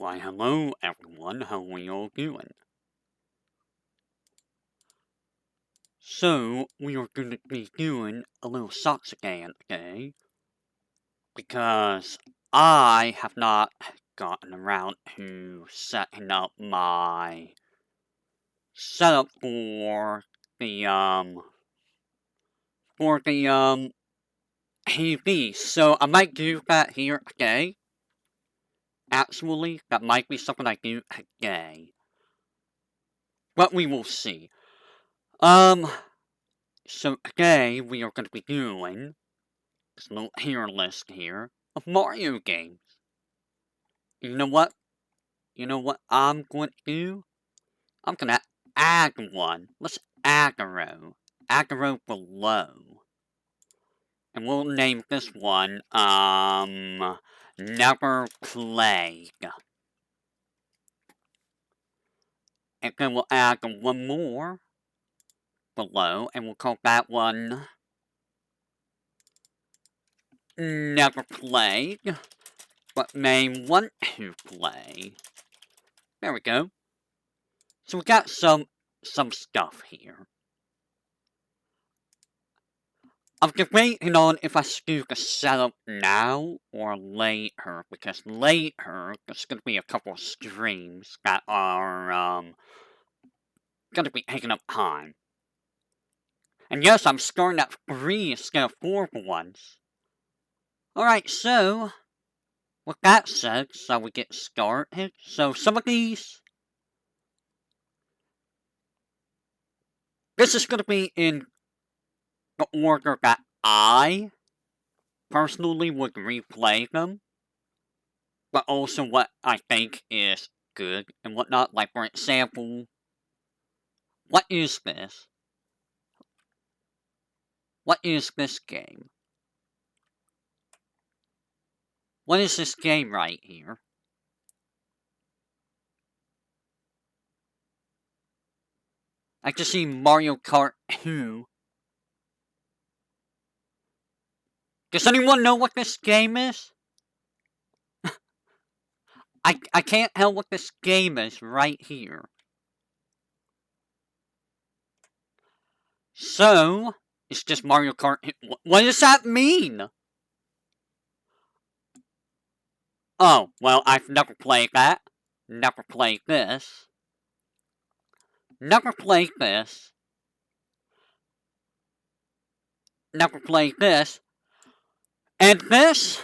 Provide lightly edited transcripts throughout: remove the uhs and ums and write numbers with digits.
Why, hello everyone, how are you all doing? So, we are going to be doing a little Zatsudan today, because I have not gotten around to setting up my setup for the TV, so I might do that here today. Actually, that might be something I do today. But we will see. So today we are going to be doing this little tier list here of Mario games. You know what? You know what I'm going to do? I'm going to add one. Let's add a row. Add a row below. And we'll name this one, Never Played. And then we'll add one more below, and we'll call that one Never Played, but may want to play. There we go. So we got some stuff here. I'm debating on if I should do the setup now or later, because later there's going to be a couple of streams that are going to be taking up time. And yes, I'm starting at 3 instead of 4 for once. Alright, so with that said, shall we get started? So some of these, this is going to be in the order that I personally would replay them, but also what I think is good and whatnot. Like, for example, what is this? What is this game? What is this game right here? I just see Mario Kart 2. Does anyone know what this game is? I can't tell what this game is right here. So, it's just Mario Kart. What does that mean? Oh, well, I've never played that. Never played this. Never played this. Never played this. And this?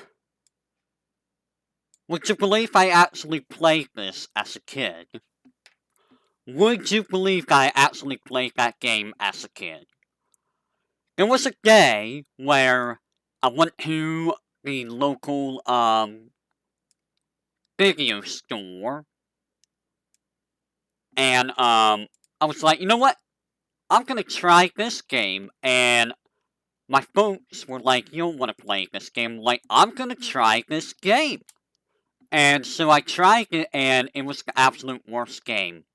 Would you believe I actually played this as a kid? Would you believe I actually played that game as a kid? It was a day where I went to the local, video store, and, I was like, you know what? I'm gonna try this game, and my folks were like, you don't want to play this game. Like, I'm gonna try this game. And so I tried it, and it was the absolute worst game.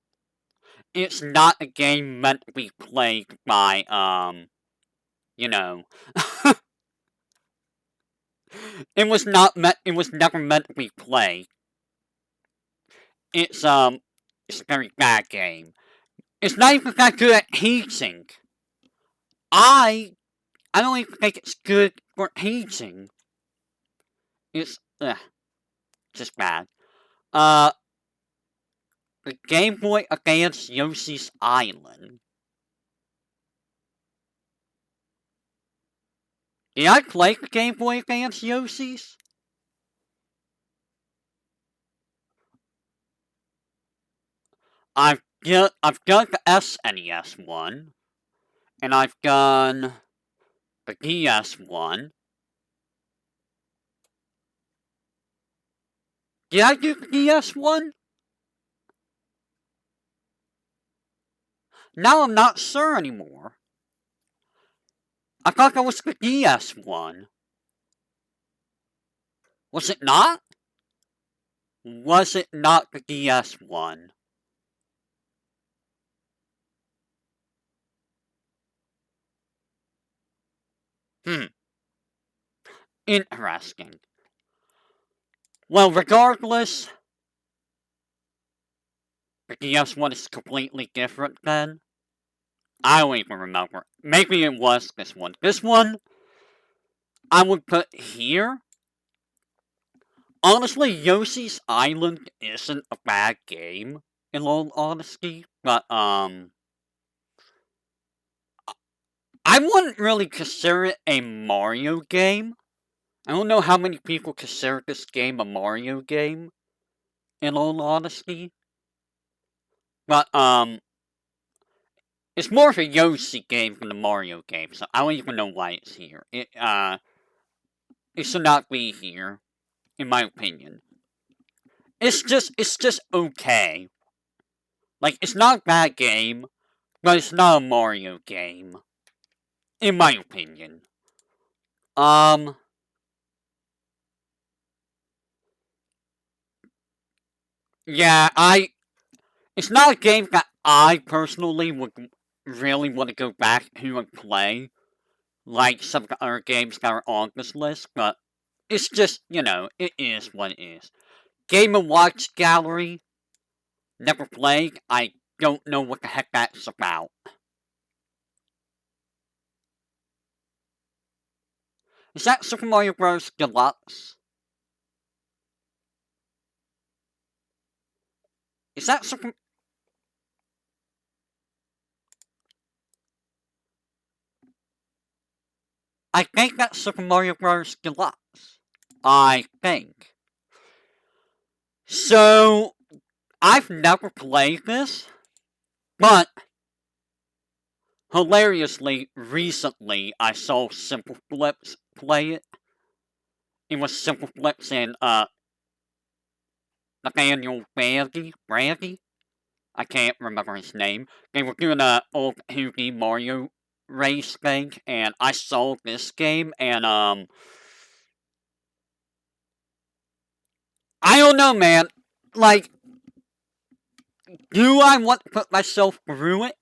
It's not a game meant to be played by, you know. It was never meant to be played. It's a very bad game. It's not even that good at heating. I don't even think it's good for heating. It's, just bad. The Game Boy Advance Yoshi's Island. Did I play the Game Boy Advance Yoshi's? I've done the SNES one, and I've done the DS one. Did I do the DS one? Now I'm not sure anymore. I thought that was the DS one. Was it not? Was it not the DS one? Interesting. Well, regardless, The DS one is completely different then. I don't even remember. Maybe it was this one. This one, I would put here. Honestly, Yoshi's Island isn't a bad game, in all honesty, but, I wouldn't really consider it a Mario game. I don't know how many people consider this game a Mario game, in all honesty. But, it's more of a Yoshi game than a Mario game, so I don't even know why it's here. It should not be here, in my opinion. It's just okay. Like, it's not a bad game, but it's not a Mario game, in my opinion. Yeah, it's not a game that I personally would really want to go back to and play, like some of the other games that are on this list, but it's just, it is what it is. Game & Watch Gallery, never played, I don't know what the heck that's about. Is that Super Mario Bros. Deluxe? Is that Super... I think that's Super Mario Bros. Deluxe. I think. So, I've never played this, but hilariously, recently, I saw Simple Flips play it. It was Simple Flips and, Nathaniel Brady? I can't remember his name. They were doing a old Hoogie Mario race thing, and I saw this game, and, I don't know, man. Like, do I want to put myself through it?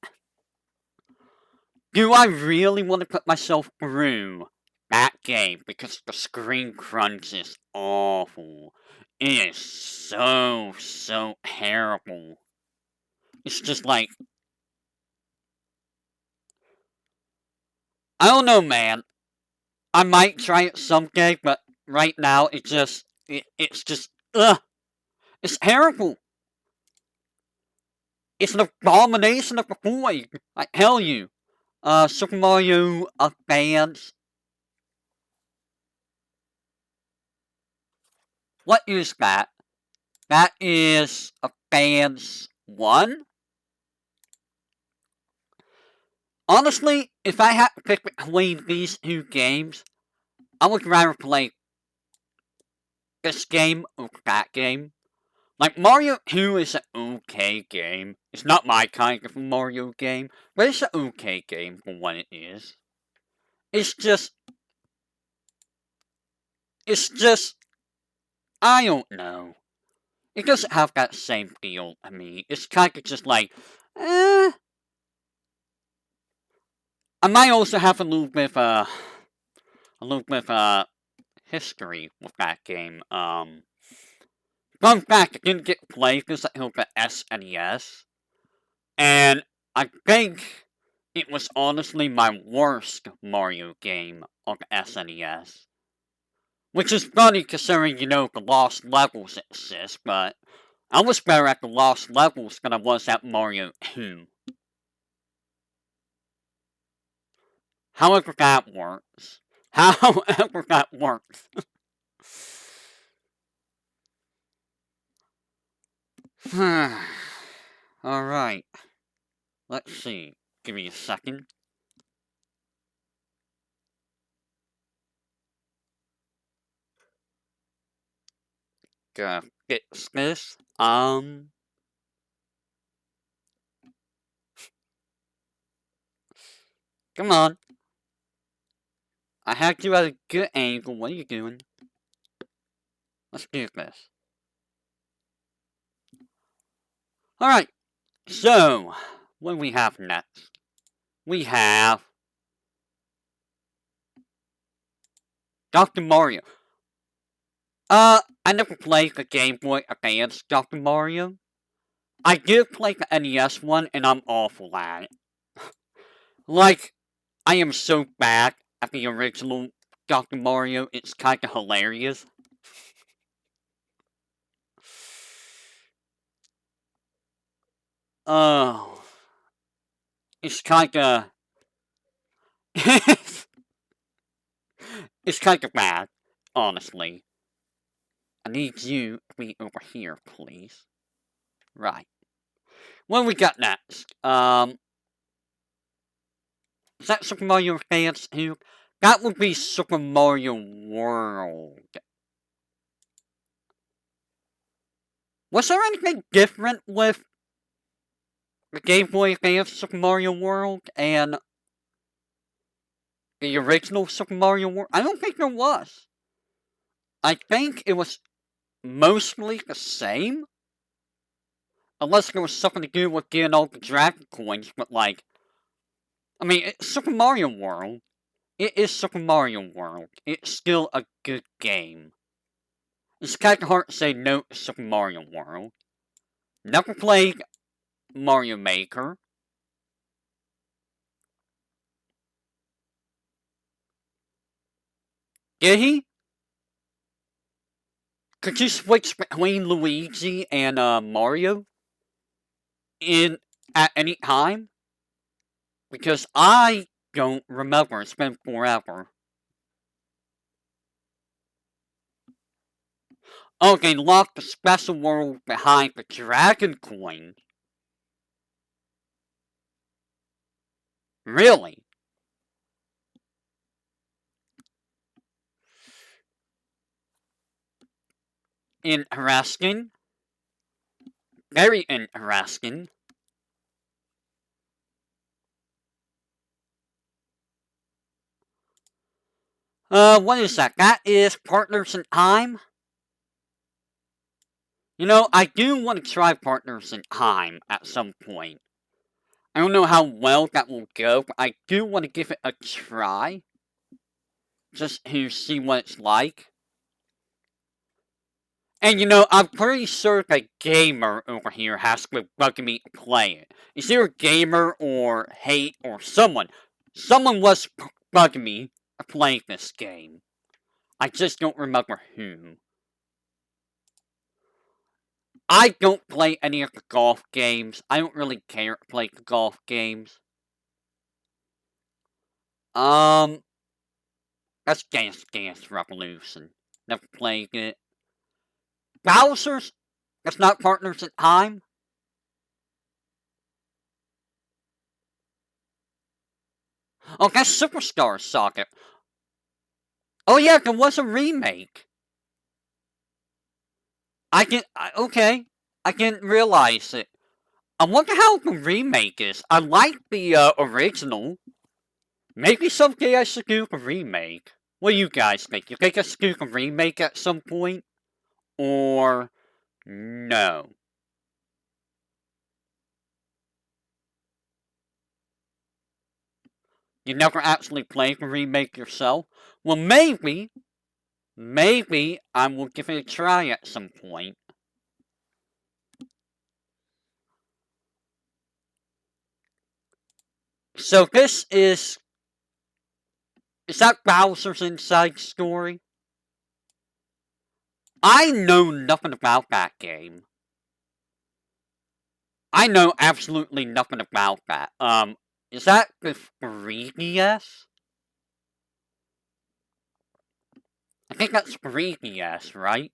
Do I really want to put myself through that game? Because the screen crunch is awful. It is so terrible. It's just like, I don't know, man. I might try it someday, but right now it's just, ugh. It's terrible. It's an abomination of a void. I tell you. Super Mario Advance. What is that? That is Advance 1? Honestly, if I had to pick between these two games, I would rather play this game over that game. Like, Mario 2 is an okay game. It's not my kind of Mario game, but it's an okay game for what it is. It's just, I don't know. It doesn't have that same feel to me. It's kind of just like, eh. I might also have a little bit of history with that game. Fun fact, I didn't get to play this until the SNES, and I think it was honestly my worst Mario game on the SNES. Which is funny considering, the lost levels exist, but I was better at the lost levels than I was at Mario 2. However that works. However that works. Alright. Let's see. Give me a second. Gotta fix this. Come on. I had you at a good angle. What are you doing? Let's do this. Alright. So, what do we have next? We have Dr. Mario. I never played the Game Boy Advance Dr. Mario. I did play the NES one, and I'm awful at it. Like, I am so bad at the original Dr. Mario, it's kinda hilarious. Oh. It's kinda... it's kinda bad, honestly. I need you to be over here, please. Right. What do we got next? Is that Super Mario Advance 2? That would be Super Mario World. Was there anything different with the Game Boy Advance Super Mario World and the original Super Mario World? I don't think there was. I think it was mostly the same. Unless there was something to do with getting all the Dragon Coins, but like... I mean, it's Super Mario World. It is Super Mario World. It's still a good game. It's kinda hard to say no to Super Mario World. Never played Mario Maker. Did he? Could you switch between Luigi and Mario in at any time? Because I don't remember. It's been forever. Oh, they locked the special world behind the Dragon Coin. Really? Interesting. Very interesting. What is that? That is Partners in Time? You know, I do want to try Partners in Time at some point. I don't know how well that will go, but I do want to give it a try. Just to see what it's like. And you know, I'm pretty sure the gamer over here has been bugging me to play it. Is there a gamer or hate or someone? Someone was bugging me to play this game. I just don't remember who. I don't play any of the golf games. I don't really care to play the golf games. That's Dance Revolution. Never played it. Bowser's? That's not Partners in Time? Oh, that's Superstar Socket. Oh yeah, there was a remake. Okay. I didn't realize it. I wonder how the remake is. I like the original. Maybe someday I should do the remake. What do you guys think? You think I should do the remake at some point? Or no? You never actually played the remake yourself? Well, maybe I will give it a try at some point. So this is that Bowser's Inside Story? I know nothing about that game. I know absolutely nothing about that. Is that the 3DS? I think that's 3DS, right?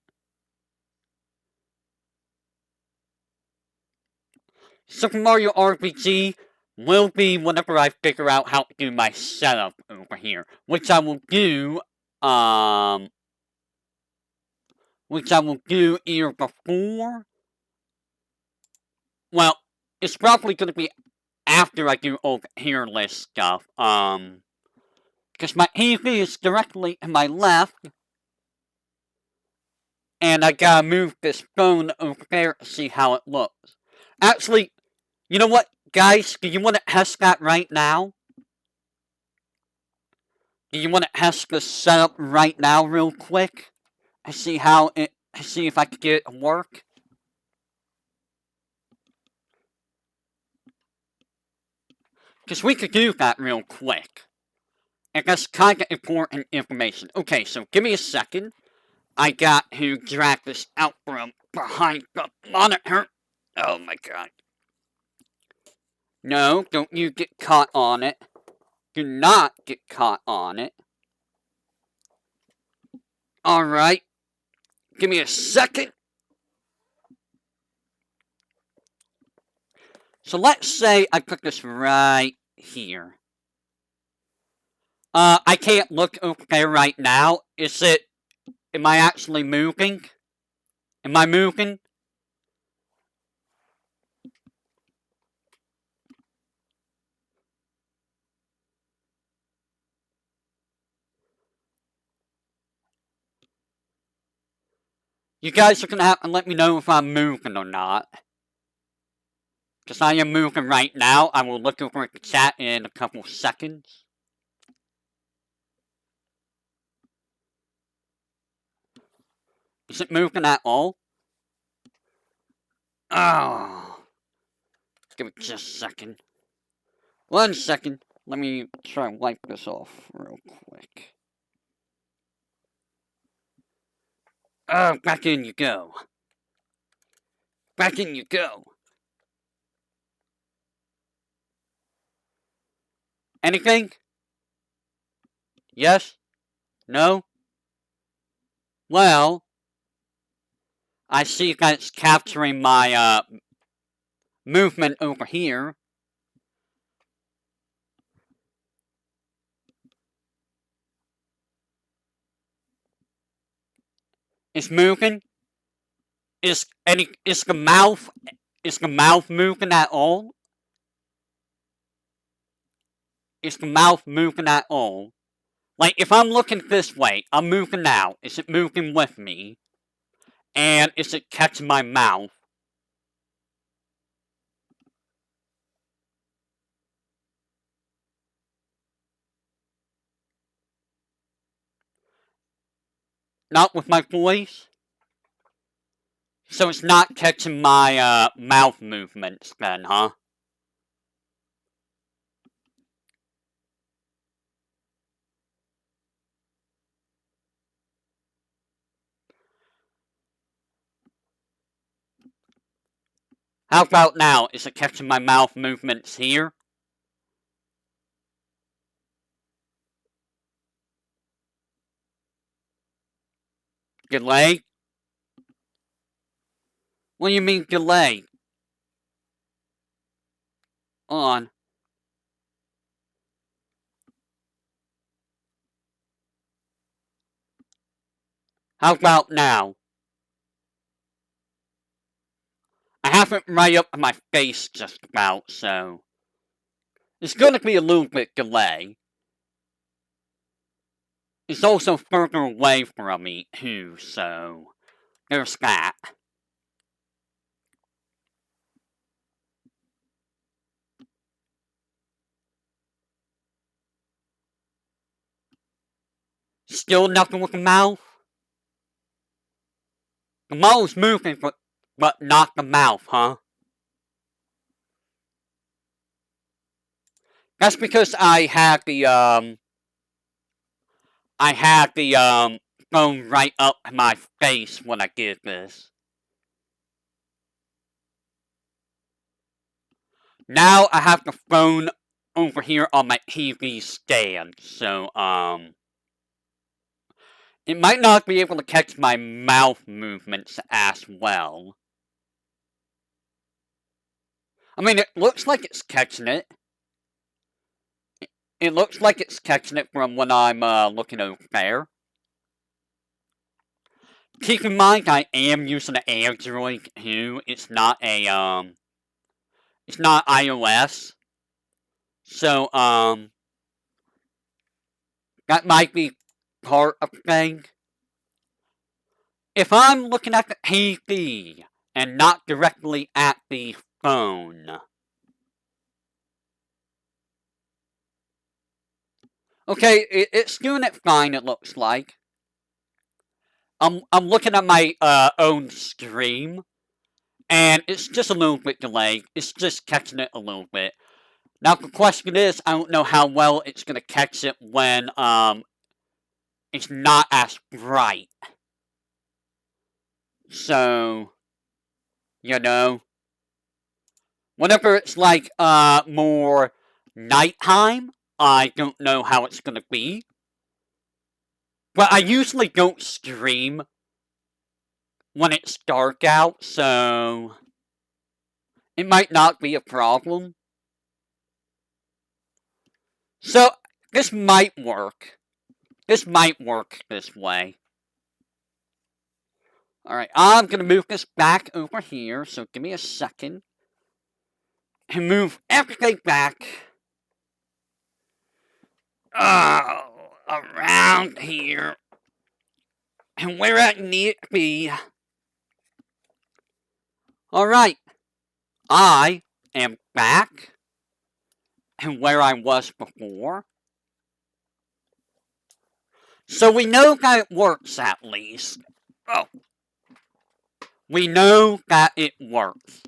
Super Mario RPG will be whenever I figure out how to do my setup over here. Which I will do either before... Well, it's probably gonna be after I do all the tier list stuff. Because my TV is directly to my left. And I gotta move this phone over there to see how it looks. Actually, you know what, guys? Do you want to test that right now? Do you want to test the setup right now real quick? I see if I can get it to work. Because we could do that real quick. And that's kind of important information. Okay, so give me a second. I got to drag this out from behind the monitor. Oh my god. No, don't you get caught on it. Do not get caught on it. Alright. Give me a second. So let's say I put this right here. I can't look okay right now. Am I actually moving? Am I moving? You guys are gonna have to let me know if I'm moving or not. Because I am moving right now. I will look over at the chat in a couple seconds. Is it moving at all? Oh. Give it just a second. 1 second. Let me try and wipe this off real quick. Oh, back in you go. Back in you go. Anything? Yes? No? Well, I see that it's capturing my, movement over here. It's moving. Is the mouth moving at all? Is the mouth moving at all? Like, if I'm looking this way, I'm moving now. Is it moving with me? And is it catching my mouth? Not with my voice? So it's not catching my, mouth movements then, huh? How about now? Is it catching my mouth movements here? Delay? What do you mean delay? On. How about now? I have it right up to my face just about, so... It's gonna be a little bit delay. It's also further away from me, too, so... There's that. Still nothing with the mouth? The mouth's moving, but not the mouth, huh? That's because I had the phone right up to my face when I did this. Now I have the phone over here on my TV stand, so, it might not be able to catch my mouth movements as well. I mean, it looks like it's catching it. It looks like it's catching it from when I'm, looking over there. Keep in mind, I am using an Android, too. It's not a, it's not iOS. So, that might be part of the thing. If I'm looking at the TV and not directly at the phone. Okay, it's doing it fine, it looks like. I'm looking at my, own stream, and it's just a little bit delayed. It's just catching it a little bit. Now the question is, I don't know how well it's gonna catch it when it's not as bright. So, you know, whenever it's like more nighttime, I don't know how it's gonna be. But I usually don't stream when it's dark out, so it might not be a problem. So this might work. This might work this way. Alright, I'm gonna move this back over here, so give me a second. And move everything back. Around here. And where I need it to be. Alright, I am back. And where I was before. So we know that it works at least. Oh. We know that it works.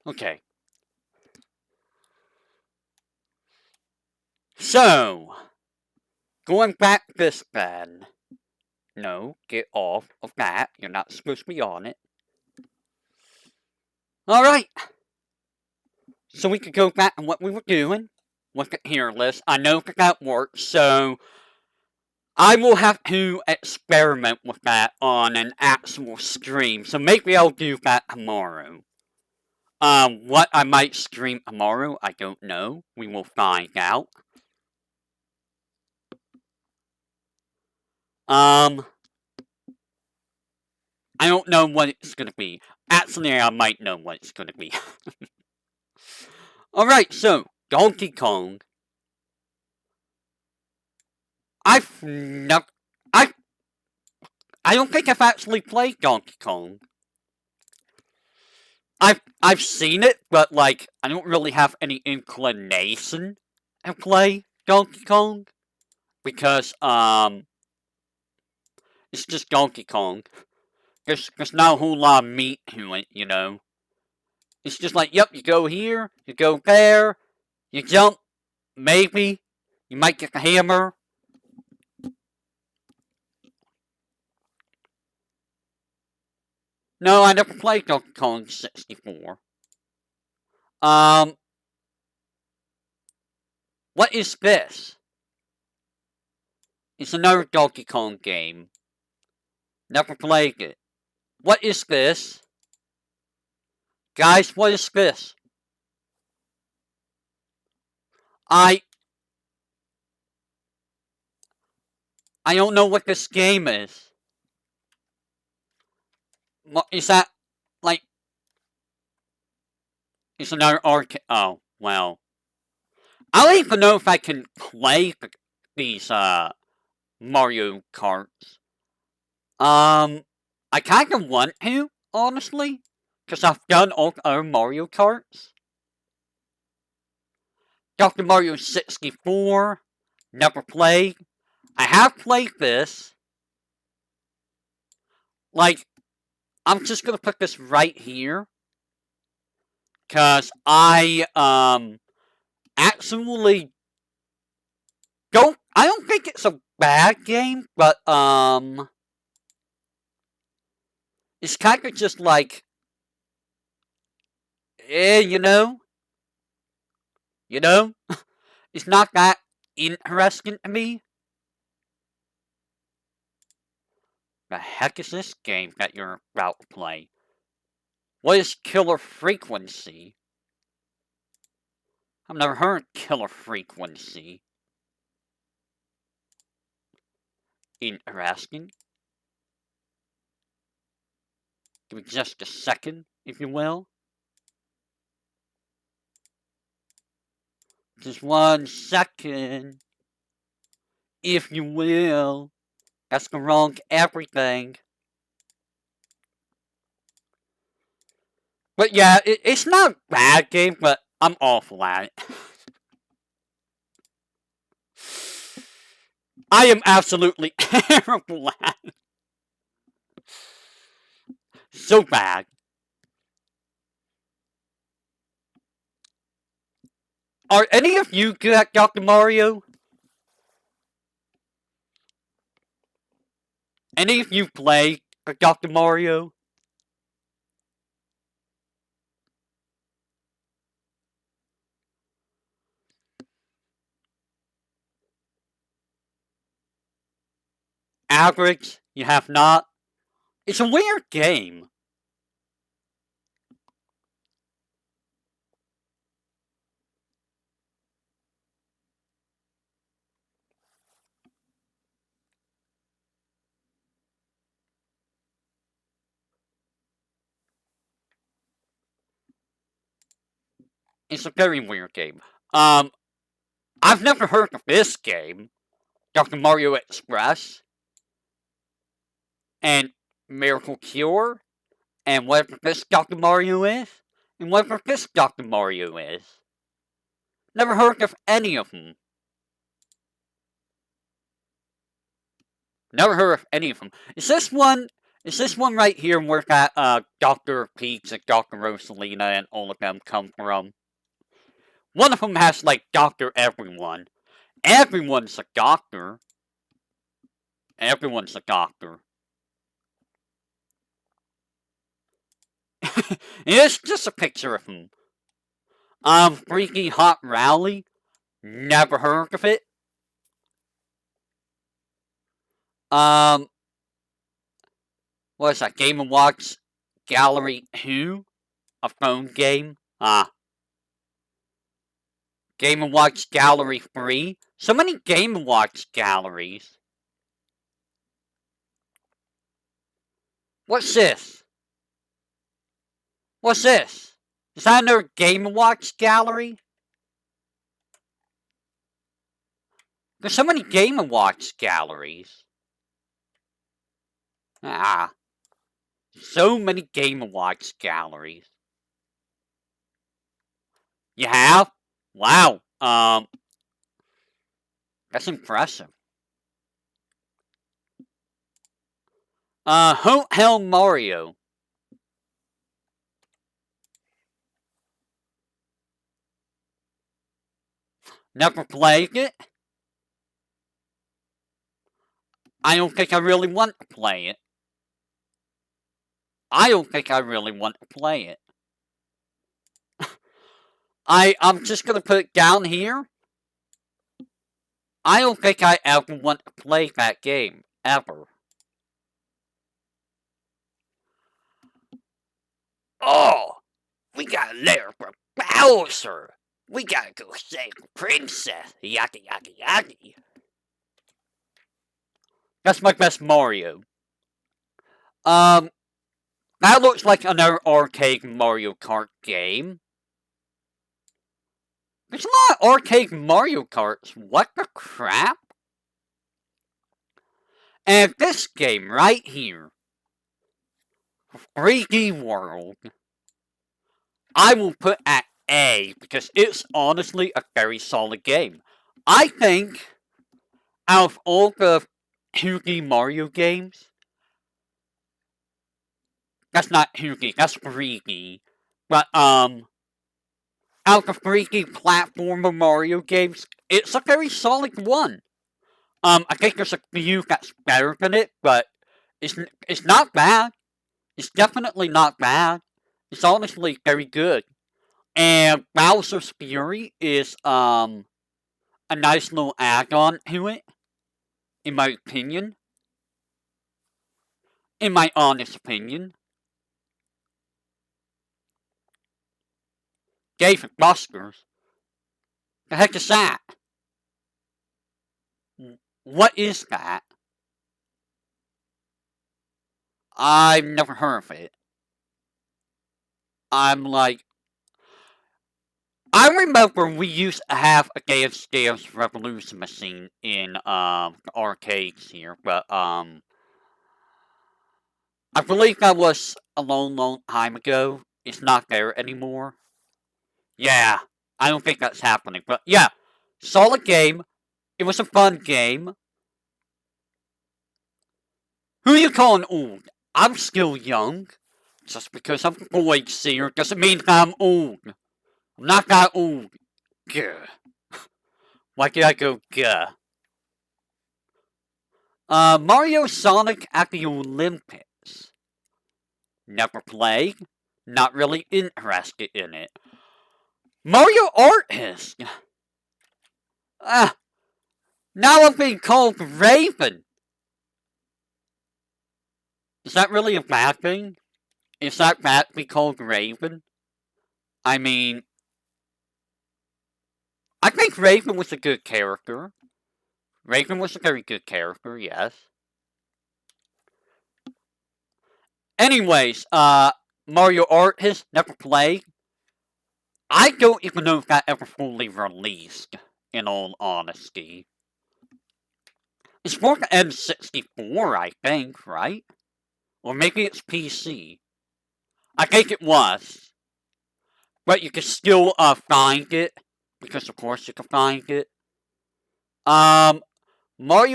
Okay. So, going back this then. No, get off of that. You're not supposed to be on it. Alright. So we could go back to what we were doing. Look at here list. I know that works, so I will have to experiment with that on an actual stream. So maybe I'll do that tomorrow. What I might stream tomorrow, I don't know. We will find out. I don't know what it's gonna be. Actually, I might know what it's gonna be. Alright, so, Donkey Kong. I've never... I don't think I've actually played Donkey Kong. I've seen it, but, like, I don't really have any inclination to play Donkey Kong. Because, it's just Donkey Kong. There's not a whole lot of meat to it, you know. It's just like, yep, you go here, you go there, you jump, maybe, you might get the hammer. No, I never played Donkey Kong 64. What is this? It's another Donkey Kong game. Never played it. What is this? Guys, what is this? I don't know what this game is. What is that? Like, it's another arcade. Oh, well. I don't even know if I can play these, Mario Karts. I kind of want to, honestly. Because I've done all other Mario Karts. Dr. Mario 64. Never played. I have played this. Like, I'm just gonna put this right here. Because I, actually I don't think it's a bad game, but, it's kind of just like, you know? You know? It's not that interesting to me. The heck is this game that you're about to play? What is killer frequency? I've never heard of killer frequency. Interesting. Give me just a second, if you will. Just 1 second. If you will. That's the wrong everything. But yeah, it's not a bad game, but I'm awful at it. I am absolutely terrible at it. So bad. Are any of you good at Dr. Mario? Any of you play Dr. Mario? Average? You have not? It's a weird game. It's a very weird game. Um, I've never heard of this game, Dr. Mario Express, and Miracle Cure, and whatever this Dr. Mario is, and whatever this Dr. Mario is. Never heard of any of them. Never heard of any of them. Is this one? Is this one right here where that Dr. Peach and Dr. Rosalina and all of them come from? One of them has like Doctor Everyone. Everyone's a doctor. Everyone's a doctor. It's just a picture of him. Freaky Hot Rally. Never heard of it. Um, what is that? Game & Watch Gallery Who? A phone game? Game & Watch Gallery 3. So many Game & Watch galleries. What's this? What's this? Is that another Game & Watch gallery? There's so many Game & Watch galleries. So many Game & Watch galleries. You have? Wow. That's impressive. Hotel Mario. Never played it? I don't think I really want to play it. I don't think I really want to play it. I'm just gonna put it down here. I don't think I ever want to play that game. Ever. Oh! We got a letter from Bowser! We gotta go save the princess! Yaki yaki yaki! That's my best Mario. That looks like another arcade Mario Kart game. There's a lot of arcade Mario Karts. What the crap? And this game right here, 3D World, I will put at A because it's honestly a very solid game. I think out of all the 2D Mario games, that's not 2D, that's 3D. But out of the 3D platformer Mario games, it's a very solid one. I think there's a few that's better than it, but it's not bad. It's definitely not bad. It's honestly very good. And Bowser's Fury is a nice little add-on to it, in my opinion. In my honest opinion. David Buster's. The heck is that? What is that? I've never heard of it. I'm like, I remember we used to have a Dance Dance Revolution machine in the arcades here, but I believe that was a long time ago. It's not there anymore. Yeah, I don't think that's happening, but yeah, solid game. It was a fun game. Who you calling old? I'm still young. Just because I'm a void seer doesn't mean I'm old. I'm not that old. Gah. Why did I go gah? Mario Sonic at the Olympics. Never played. Not really interested in it. Mario Artist. Ah, now I'm being called Raven. Is that really a bad thing? Is that bad to be called Raven? I mean, I think Raven was a good character. Raven was a very good character, yes. Anyways, Mario Artist never played. I don't even know if that ever fully released, in all honesty. It's for the N64, I think, right? Or maybe it's PC. I think it was. But you can still find it, because of course you can find it. Mario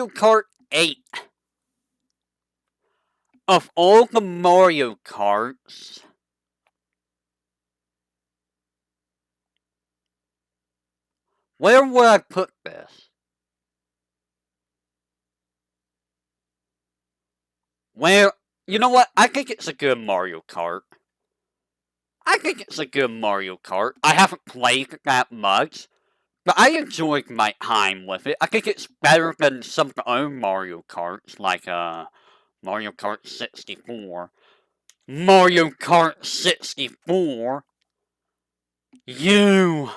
Kart 8. Of all the Mario Karts, where would I put this? Where, you know what? I think it's a good Mario Kart. I think it's a good Mario Kart. I haven't played it that much, but I enjoyed my time with it. I think it's better than some of the other Mario Karts, like Mario Kart 64. Mario Kart 64? You!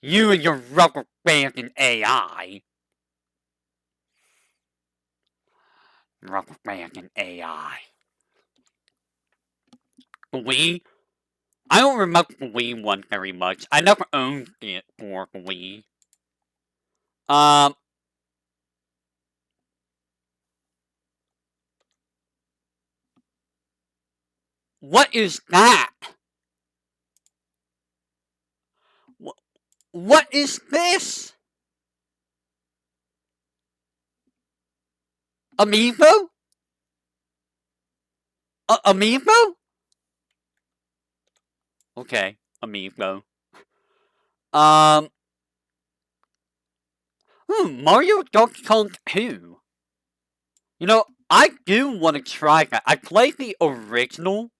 You and your rubber banding AI. Rubber banding AI. The Wii? I don't remember the Wii one very much. I never owned it for the Wii. Um, what is that? What is this? Amiibo? Amiibo? Okay, Amiibo. Um, Mario Donkey Kong 2. You know, I do want to try that. I played the original.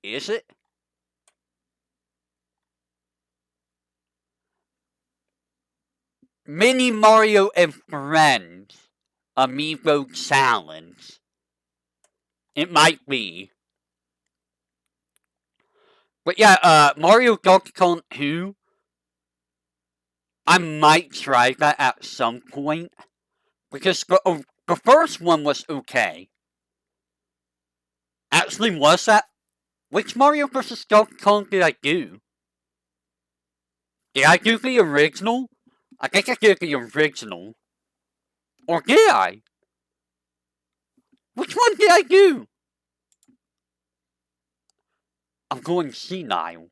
Is it? Mini Mario and Friends. Amiibo Challenge. It might be. But yeah, Mario Donkey Kong 2. I might try that at some point. Because the first one was okay. Actually, was that? Which Mario vs. Donkey Kong did I do? Did I do the original? I think I did the original. Or did I? Which one did I do? I'm going senile.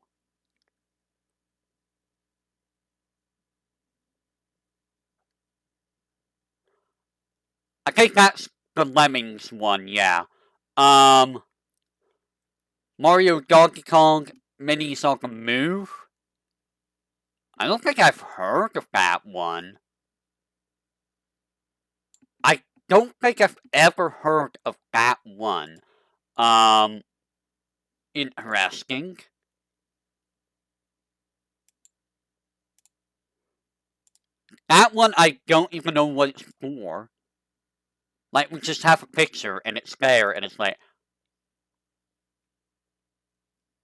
I think that's the Lemmings one, yeah. Um, Mario Donkey Kong Minis on the Move? I don't think I've heard of that one. I don't think I've ever heard of that one. Um, interesting. That one I don't even know what it's for. Like, we just have a picture and it's there and it's like,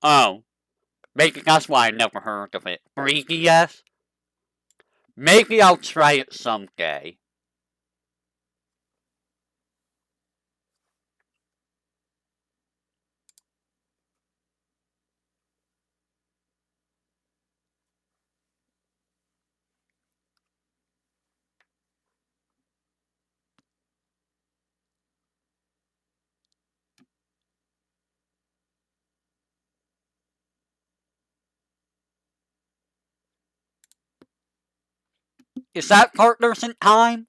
oh, maybe that's why I never heard of it. 3DS? Maybe I'll try it someday. Is that Partners in Time?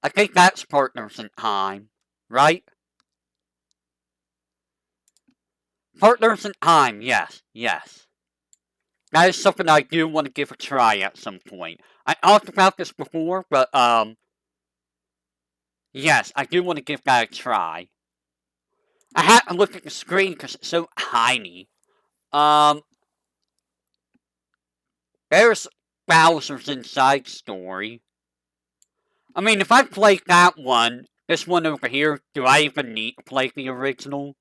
I think that's Partners in Time, right? Partners in Time, yes, yes. That is something I do want to give a try at some point. I talked about this before, but, yes, I do want to give that a try. I had to look at the screen because it's so tiny. There's Bowser's Inside Story. I mean, if I played that one, this one over here, do I even need to play the original?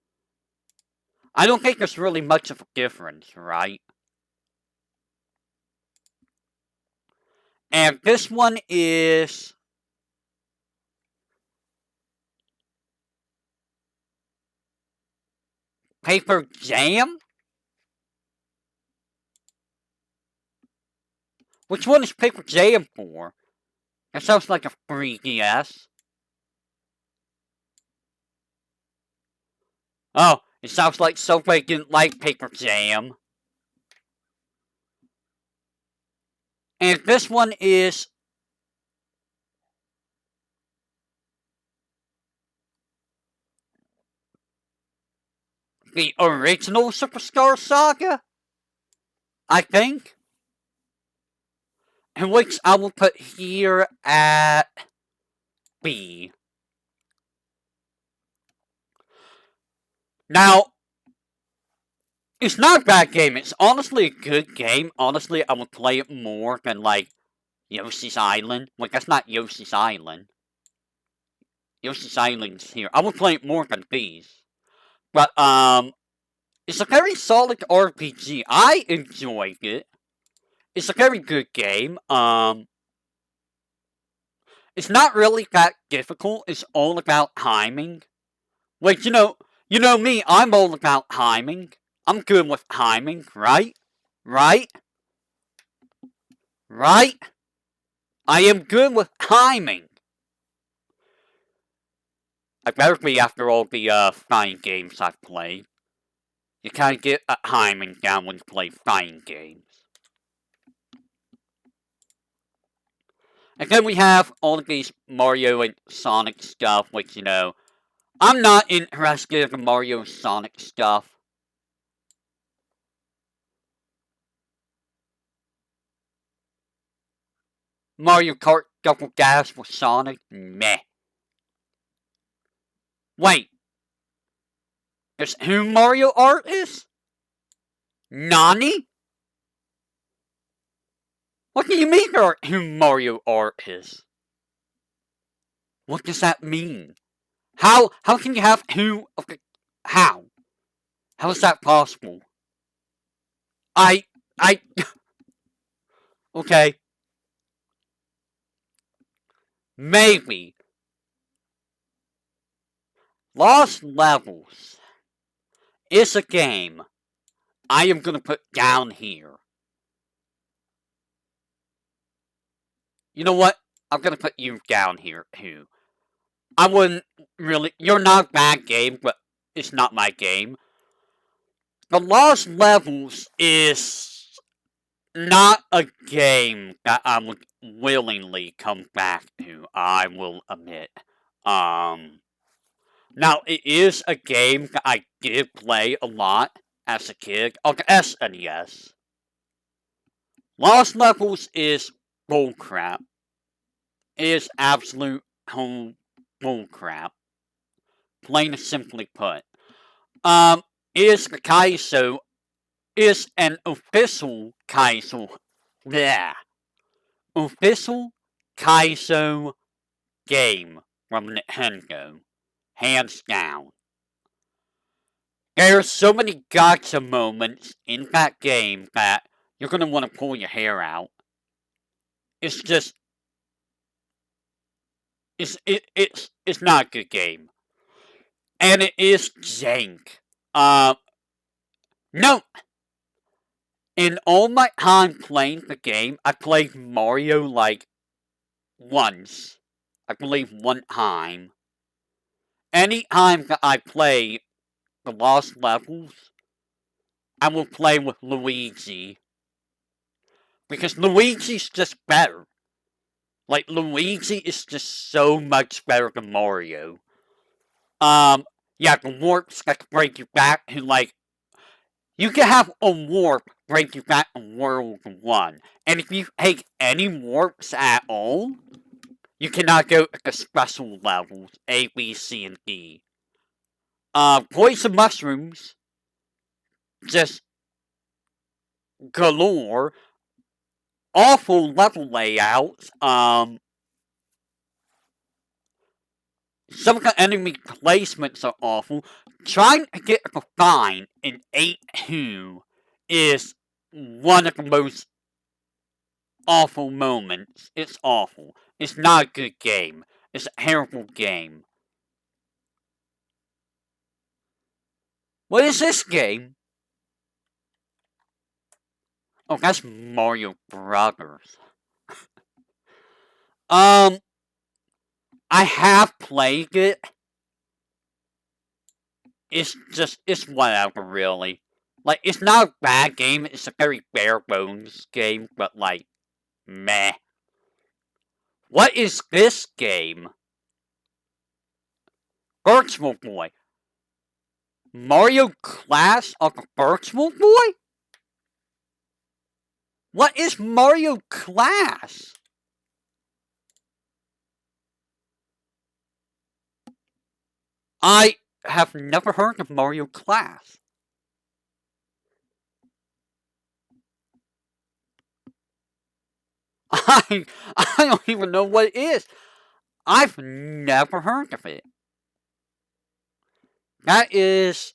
I don't think there's really much of a difference, right? And this one is... Paper Jam? Which one is Paper Jam for? That sounds like a 3DS. Oh, it sounds like somebody didn't like Paper Jam. And this one is... the original Superstar Saga? I think. And which I will put here at B. Now, it's not a bad game. It's honestly a good game. Honestly, I would play it more than, like, Yoshi's Island. Like, that's not Yoshi's Island. Yoshi's Island's here. I would play it more than these. But, it's a very solid RPG. I enjoyed it. It's a very good game. It's not really that difficult. It's all about timing. Like, you know me, I'm all about timing. I'm good with timing, right? Right? Right? I am good with timing. I better be after all the fighting games I've played. You kind of get a timing down when you play fighting games. And then we have all of these Mario and Sonic stuff, which, I'm not interested in Mario and Sonic stuff. Mario Kart Double Dash with Sonic? Meh. Wait. Is who Mario Art is? Nani? What do you mean there who Mario Art is? What does that mean? How can you have who? Okay, how? How is that possible? I okay. Maybe. Lost Levels is a game I am gonna put down here. You know what? I'm gonna put you down here too. I wouldn't really. You're not a bad game, but it's not my game. The Lost Levels is not a game that I would willingly come back to, I will admit. Now, it is a game that I did play a lot as a kid on the SNES. Lost Levels is bullcrap. It is absolute bullcrap. Plain and simply put. Is the Kaizo is an official Kaizo. Bleh. Official Kaizo game from Nintendo. Hands down. There are so many gotcha moments in that game that you're gonna want to pull your hair out. It's just it's not a good game. And it is jank. No. In all my time playing the game, I played Mario like once. I believe one time. Any time that I play the Lost Levels, I will play with Luigi. Because Luigi's just better. Like, Luigi is just so much better than Mario. Yeah, the warps that can break you back to, like, you can have a warp break you back to World 1. And if you take any warps at all, you cannot go to the special levels, A, B, C, and D. Poison mushrooms, just galore. Awful level layouts. Some of the enemy placements are awful. Trying to get a fine in 8-2 is one of the most awful moments. It's awful. It's not a good game. It's a terrible game. What is this game? Oh, that's Mario Brothers. I have played it. It's whatever, really. Like, it's not a bad game. It's a very bare bones game, but, like, meh. What is this game? Virtual Boy. Mario Clash of a Virtual Boy? What is Mario Clash? I have never heard of Mario Clash. I don't even know what it is. I've never heard of it. That is...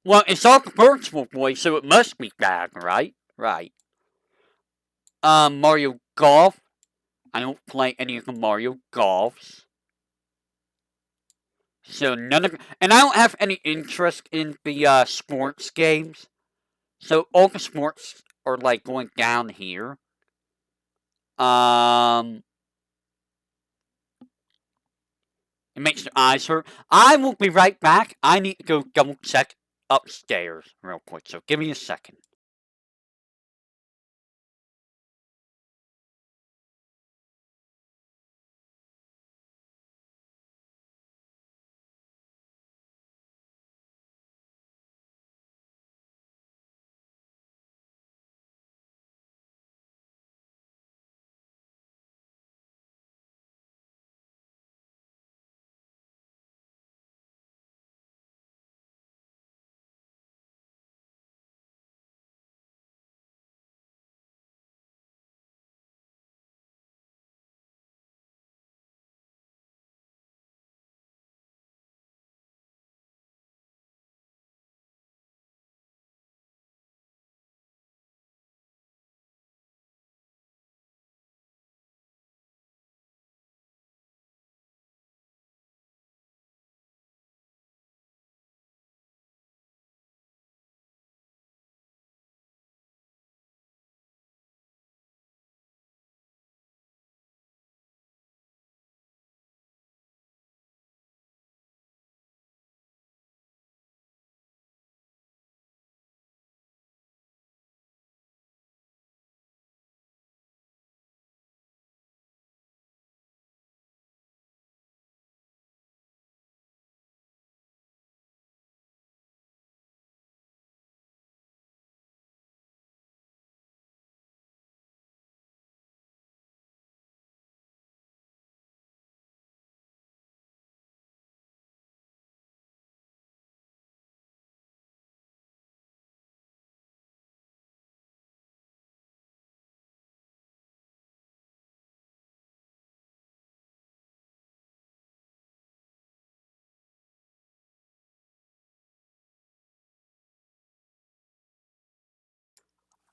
Well, it's all Virtual Boy, so it must be bad, right? Right. Mario Golf. I don't play any of the Mario Golfs. So none of... And I don't have any interest in the, sports games. So all the sports are, like, going down here. It makes your eyes hurt. I will be right back. I need to go double check upstairs real quick, so give me a second.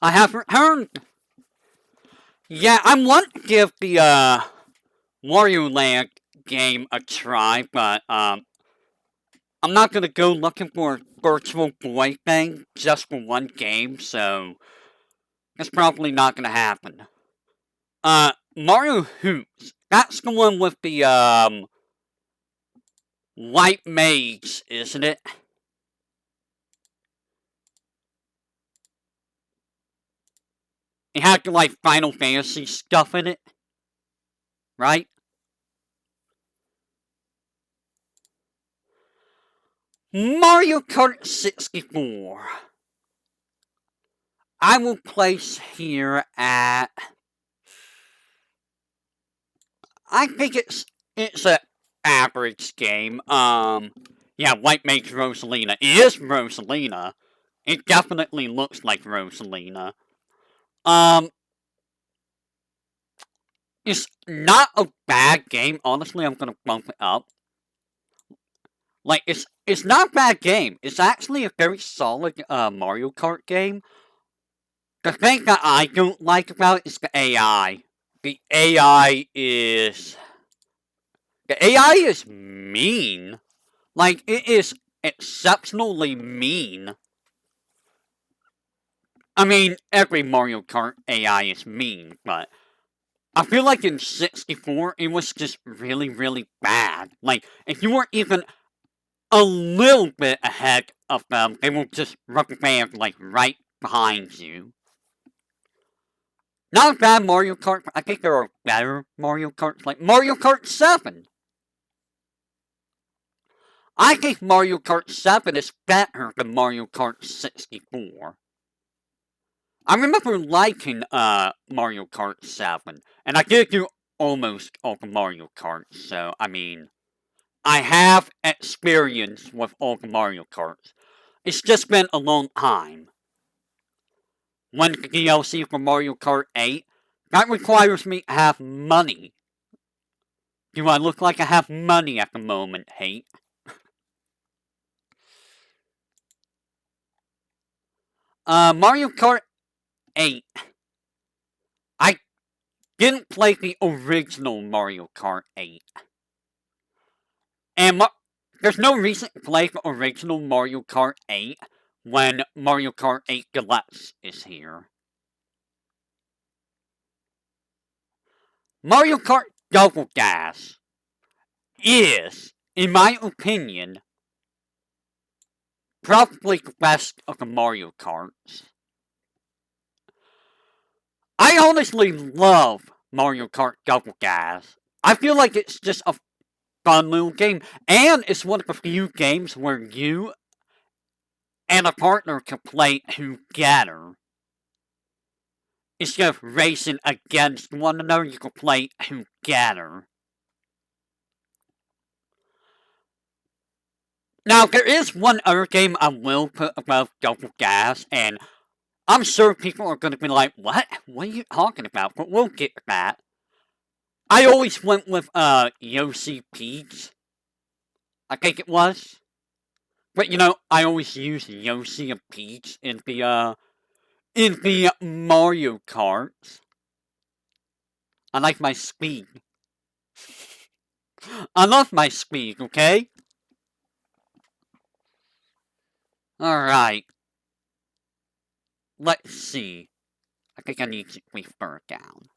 I have returned. Yeah, I want to give the Wario Land game a try, but I'm not gonna go looking for a Virtual Boy thing just for one game, so it's probably not gonna happen. Mario Hoops. That's the one with the white mage, isn't it? It had like Final Fantasy stuff in it, right? Mario Kart 64. I will place here at. I think it's an average game. Yeah, White makes Rosalina. It is Rosalina. It definitely looks like Rosalina. Um, it's not a bad game. Honestly, I'm gonna bump it up. Like it's not a bad game. It's actually a very solid Mario Kart game. The thing that I don't like about it is the AI. The AI is the AI is mean. Like it is exceptionally mean. I mean, every Mario Kart AI is mean, but I feel like in 64 it was just really, really bad. Like if you weren't even a little bit ahead of them, they will just rubber band like right behind you. Not a bad Mario Kart, but I think there are better Mario Karts, like Mario Kart 7. I think Mario Kart 7 is better than Mario Kart 64. I remember liking Mario Kart 7, and I did do almost all the Mario Karts, so I mean, I have experience with all the Mario Karts. It's just been a long time. When the DLC for Mario Kart 8, that requires me to have money. Do I look like I have money at the moment, Hate? Mario Kart 8. I didn't play the original Mario Kart 8. And there's no reason to play the original Mario Kart 8 when Mario Kart 8 Deluxe is here. Mario Kart Double Dash is, in my opinion, probably the best of the Mario Karts. I honestly love Mario Kart Double Dash. I feel like it's just a fun little game, and it's one of the few games where you and a partner can play together. Instead of racing against one another, you can play together. Now, there is one other game I will put above Double Dash, and I'm sure people are going to be like, what? What are you talking about? But we'll get to that. I always went with, Yoshi Peach. I think it was. But, you know, I always use Yoshi and Peach in the Mario Karts. I like my speed. I love my speed, okay? Alright. Let's see. I think I need to refer down.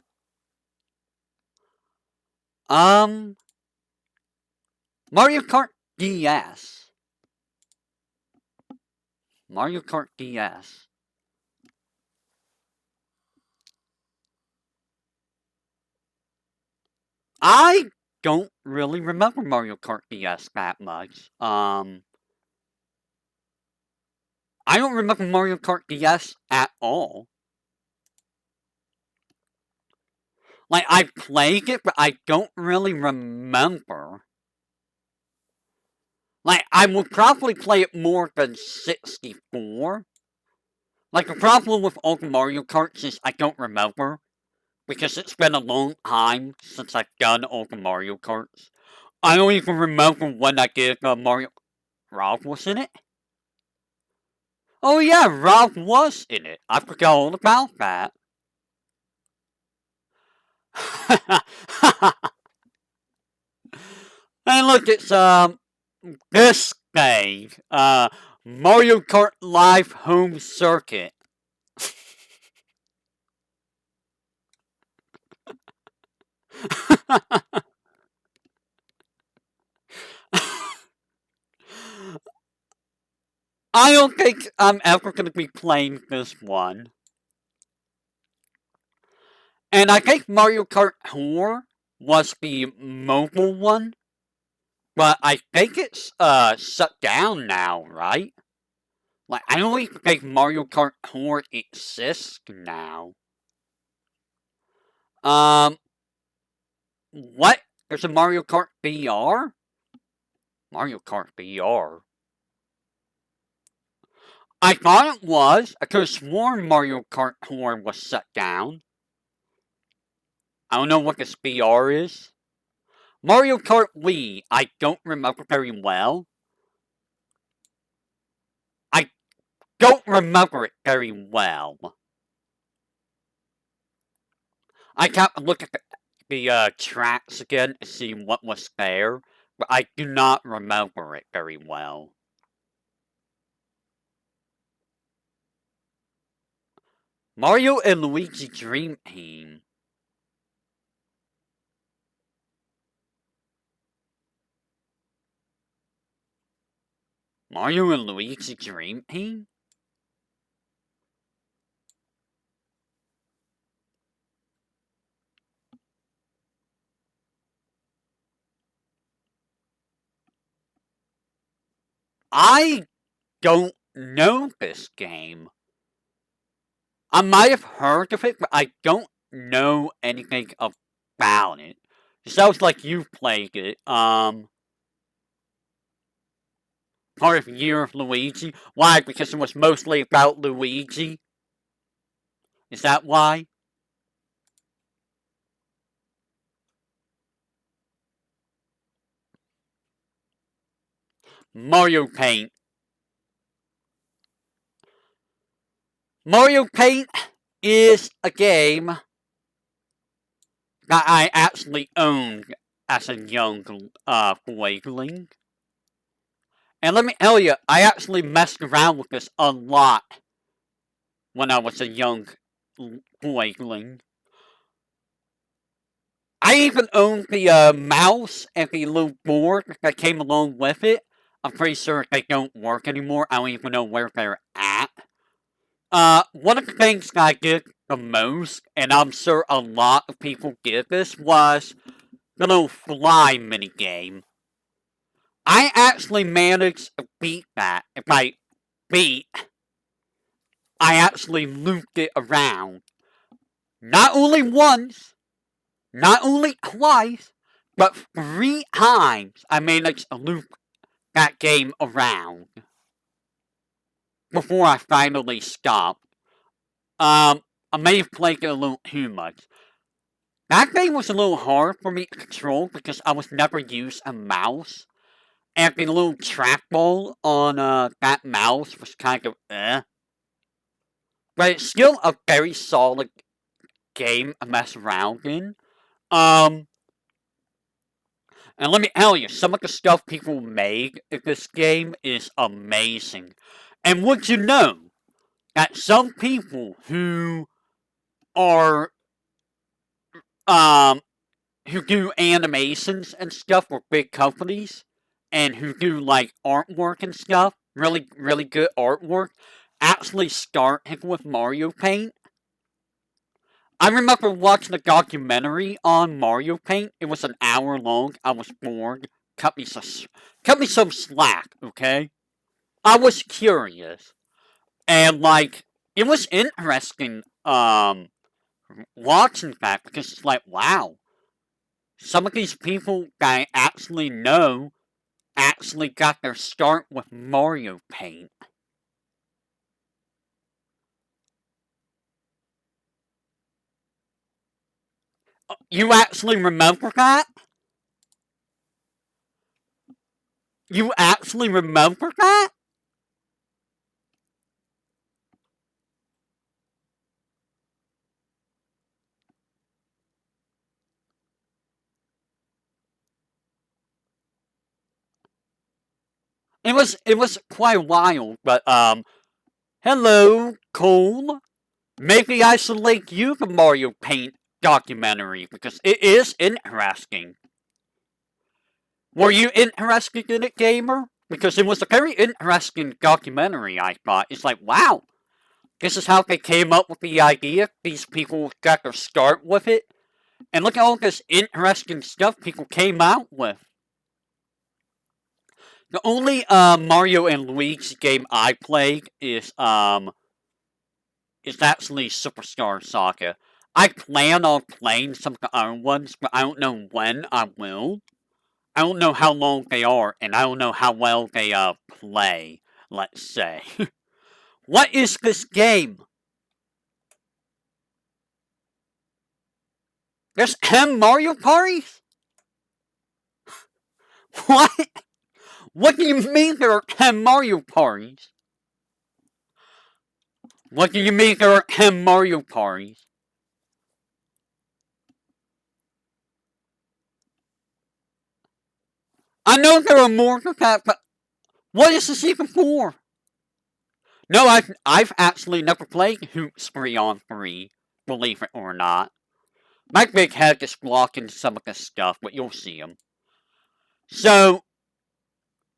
Mario Kart DS. Mario Kart DS. I don't really remember Mario Kart DS that much. I don't remember Mario Kart DS at all. Like, I played it, but I don't really remember. Like, I would probably play it more than 64. Like, the problem with all the Mario Karts is I don't remember. Because it's been a long time since I've done all the Mario Karts. I don't even remember when I did Mario... Rob was in it? Oh yeah, Rob was in it. I forgot all about that. And look, it's, this thing. Mario Kart Live Home Circuit. I don't think I'm ever going to be playing this one. And I think Mario Kart Tour was the mobile one, but I think it's shut down now, right? Like, I don't even think Mario Kart Tour exists now. Um, what? There's a Mario Kart VR? Mario Kart VR? I thought it was. I could have sworn Mario Kart Tour was shut down. I don't know what this VR is. Mario Kart Wii, I don't remember very well. I don't remember it very well. I can't look at the tracks again to see what was there, but I do not remember it very well. Mario and Luigi Dream Team. Mario and Luigi Dream Team? I don't know this game. I might have heard of it, but I don't know anything about it. It sounds like you've played it. Part of Year of Luigi. Why? Because it was mostly about Luigi? Is that why? Mario Paint. Mario Paint is a game that I actually owned as a young boyling. And let me tell you, I actually messed around with this a lot when I was a young boyling. I even owned the mouse and the little board that came along with it. I'm pretty sure they don't work anymore. I don't even know where they're at. One of the things that I did the most, and I'm sure a lot of people did this, was the little fly minigame. I actually managed to beat that. If I beat, I actually looped it around. Not only once, not only twice, but 3 times I managed to loop that game around before I finally stopped. I may have played it a little too much. That game was a little hard for me to control because I was never used a mouse. And the little trackball on that mouse was kind of But it's still a very solid game to mess around in. And let me tell you, some of the stuff people made in this game is amazing. And would you know that some people who are um who do animations and stuff for big companies and who do like artwork and stuff, really good artwork, actually started with Mario Paint. I remember watching a documentary on Mario Paint. It was an hour long. I was bored. Cut me some slack, okay? I was curious. And like it was interesting watching that because it's like, wow, some of these people that I actually know actually got their start with Mario Paint. You actually remember that? You actually remember that? It was quite a while, but hello, Cole. Maybe I should link you the Mario Paint documentary because it is interesting. Were you interested in it, gamer? Because it was a very interesting documentary, I thought. It's like, wow, This is how they came up with the idea. These people got their start with it. And look at all this interesting stuff people came out with. The only Mario and Luigi game I played is actually Superstar Saga. I plan on playing some of the other ones, but I don't know when I will. I don't know how long they are, and I don't know how well they play, let's say. What is this game? There's 10 Mario parties? What? What do you mean there are 10 Mario parties? What do you mean there are 10 Mario parties? I know there are more than that, but what is this even for? No, I've actually never played Hoops 3 on 3, believe it or not. My big head is blocking some of this stuff, but you'll see them. So,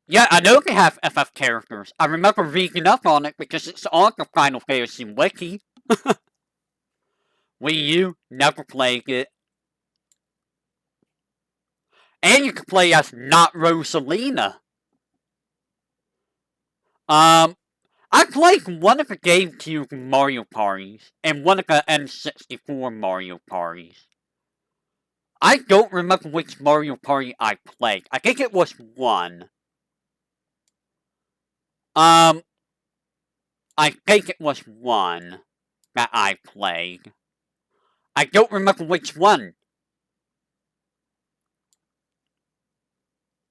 yeah, I know they have FF characters. I remember reading up on it because it's on the Final Fantasy Wiki. Wii U, never played it. And you can play as not Rosalina. I played one of the GameCube Mario parties and one of the N64 Mario parties. I don't remember which Mario party I played. I think it was one. I think it was one that I played. I don't remember which one.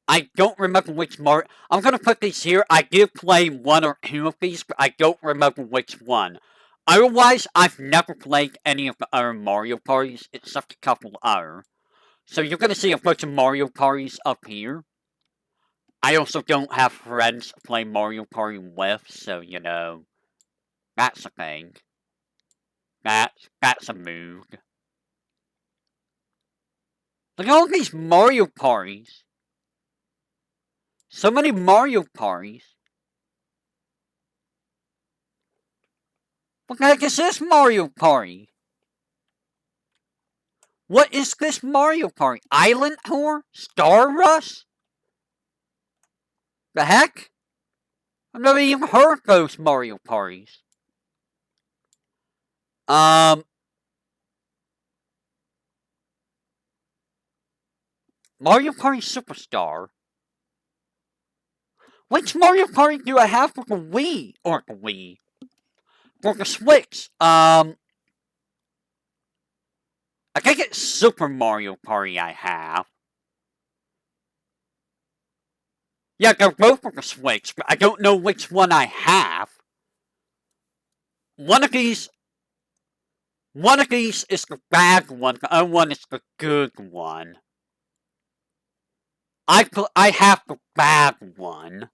I don't remember which Mario... I'm gonna put these here. I did play one or two of these, but I don't remember which one. Otherwise, I've never played any of the other Mario parties, except a couple other. So you're gonna see a bunch of Mario parties up here. I also don't have friends to play Mario Party with, so, you know, that's a thing. That's a move. Look at all these Mario parties. So many Mario parties. What the heck is this Mario Party? What is this Mario Party? Island Tour? Star Rush? The heck? I've never even heard of those Mario parties. Mario Party Superstar? Which Mario Party do I have for the Wii? Or the Wii? For the Switch? I think it's Super Mario Party I have. Yeah, they're both for the Switch, but I don't know which one I have. One of these is the bad one, the other one is the good one. I have the bad one.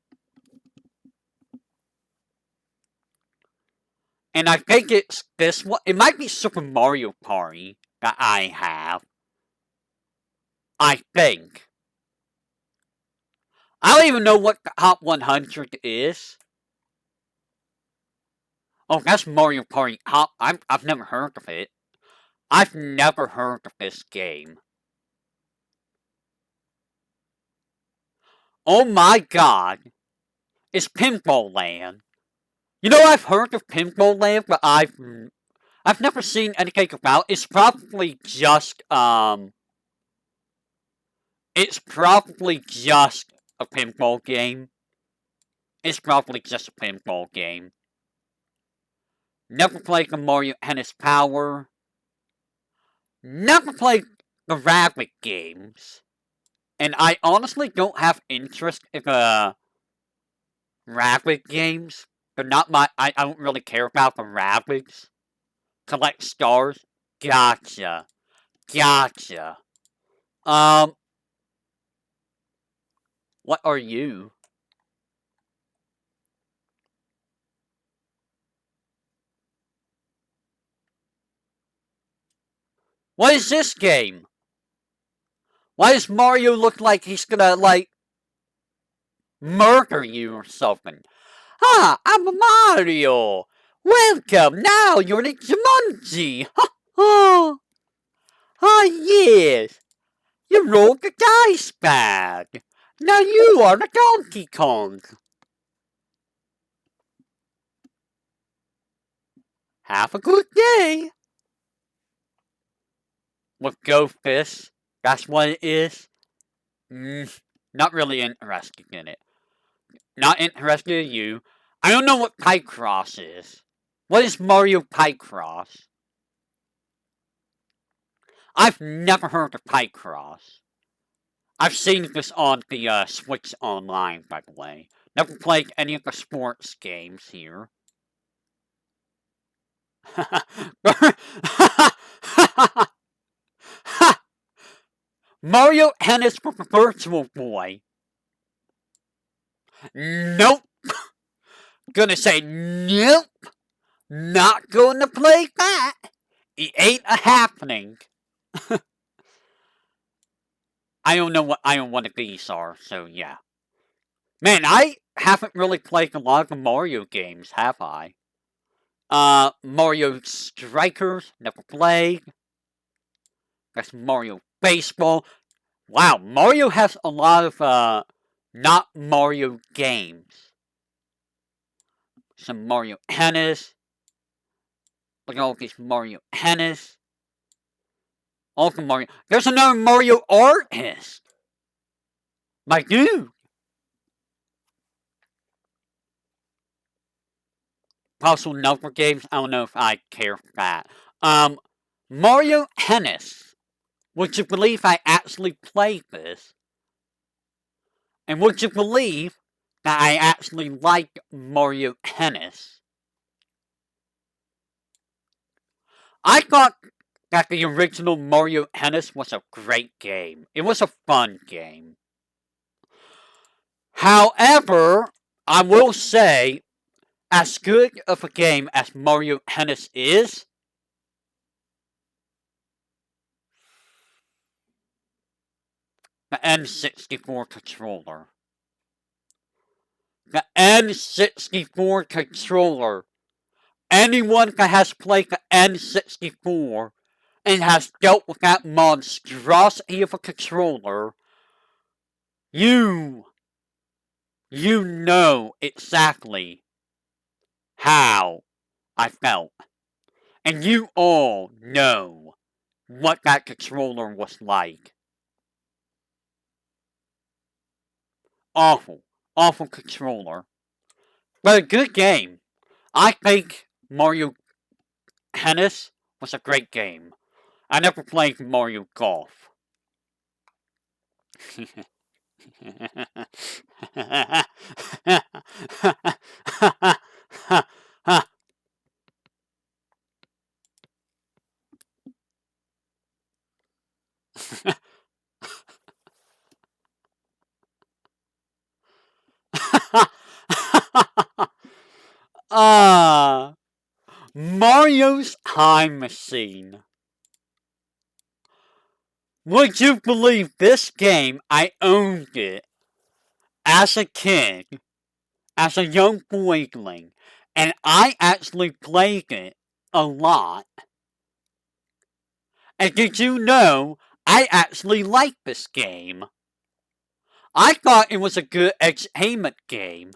And I think it's this one. It might be Super Mario Party that I have. I think. I don't even know what the Top 100 is. Oh, that's Mario Party Top. I've never heard of it. I've never heard of this game. Oh my god. It's Pinball Land. You know, I've heard of Pinball Land, but I've never seen anything about it. It's probably just a pinball game. It's probably just a pinball game. Never played the Mario Tennis Power. Never played the Rabbit games. And I honestly don't have interest in the Rabbit games. They're not my... I don't really care about the rabbits. Collect stars. Gotcha. Gotcha. What are you? What is this game? Why does Mario look like he's gonna, like, murder you or something? Ah, I'm Mario! Welcome! Now you're the Jumanji! Ha ha! Ah, yes! You rolled the dice bag! Now you are the Donkey Kong! Have a good day! With Go Fish, that's what it is? Not really interested in it. Not interested in you. I don't know what Picross is. What is Mario Picross? I've never heard of Picross. I've seen this on the Switch Online, by the way. Never played any of the sports games here. Mario Tennis with the Virtual Boy. Nope. Gonna say nope. Not gonna play that. It ain't a happening. I don't know what of these are, so yeah. Man, I haven't really played a lot of the Mario games, have I? Mario Strikers, never played. That's Mario Baseball. Wow, Mario has a lot of, not Mario games. Some Mario Tennis. Look at all these Mario Tennis. All the Mario. There's another Mario Artist. My dude. Puzzle number games. I don't know if I care for that. Mario Tennis. Would you believe I actually played this? And would you believe that I actually like Mario Tennis? I thought that the original Mario Tennis was a great game. It was a fun game. However, I will say, as good of a game as Mario Tennis is, the N64 controller. The N64 controller. Anyone that has played the N64 and has dealt with that monstrosity of a controller, you know exactly how I felt. And you all know what that controller was like. Awful, awful controller. But a good game. I think Mario Tennis was a great game. I never played Mario Golf. Mario's Time Machine. Would you believe this game? I owned it as a kid, as a young boyling, and I actually played it a lot. And did you know I actually liked this game? I thought it was a good entertainment game.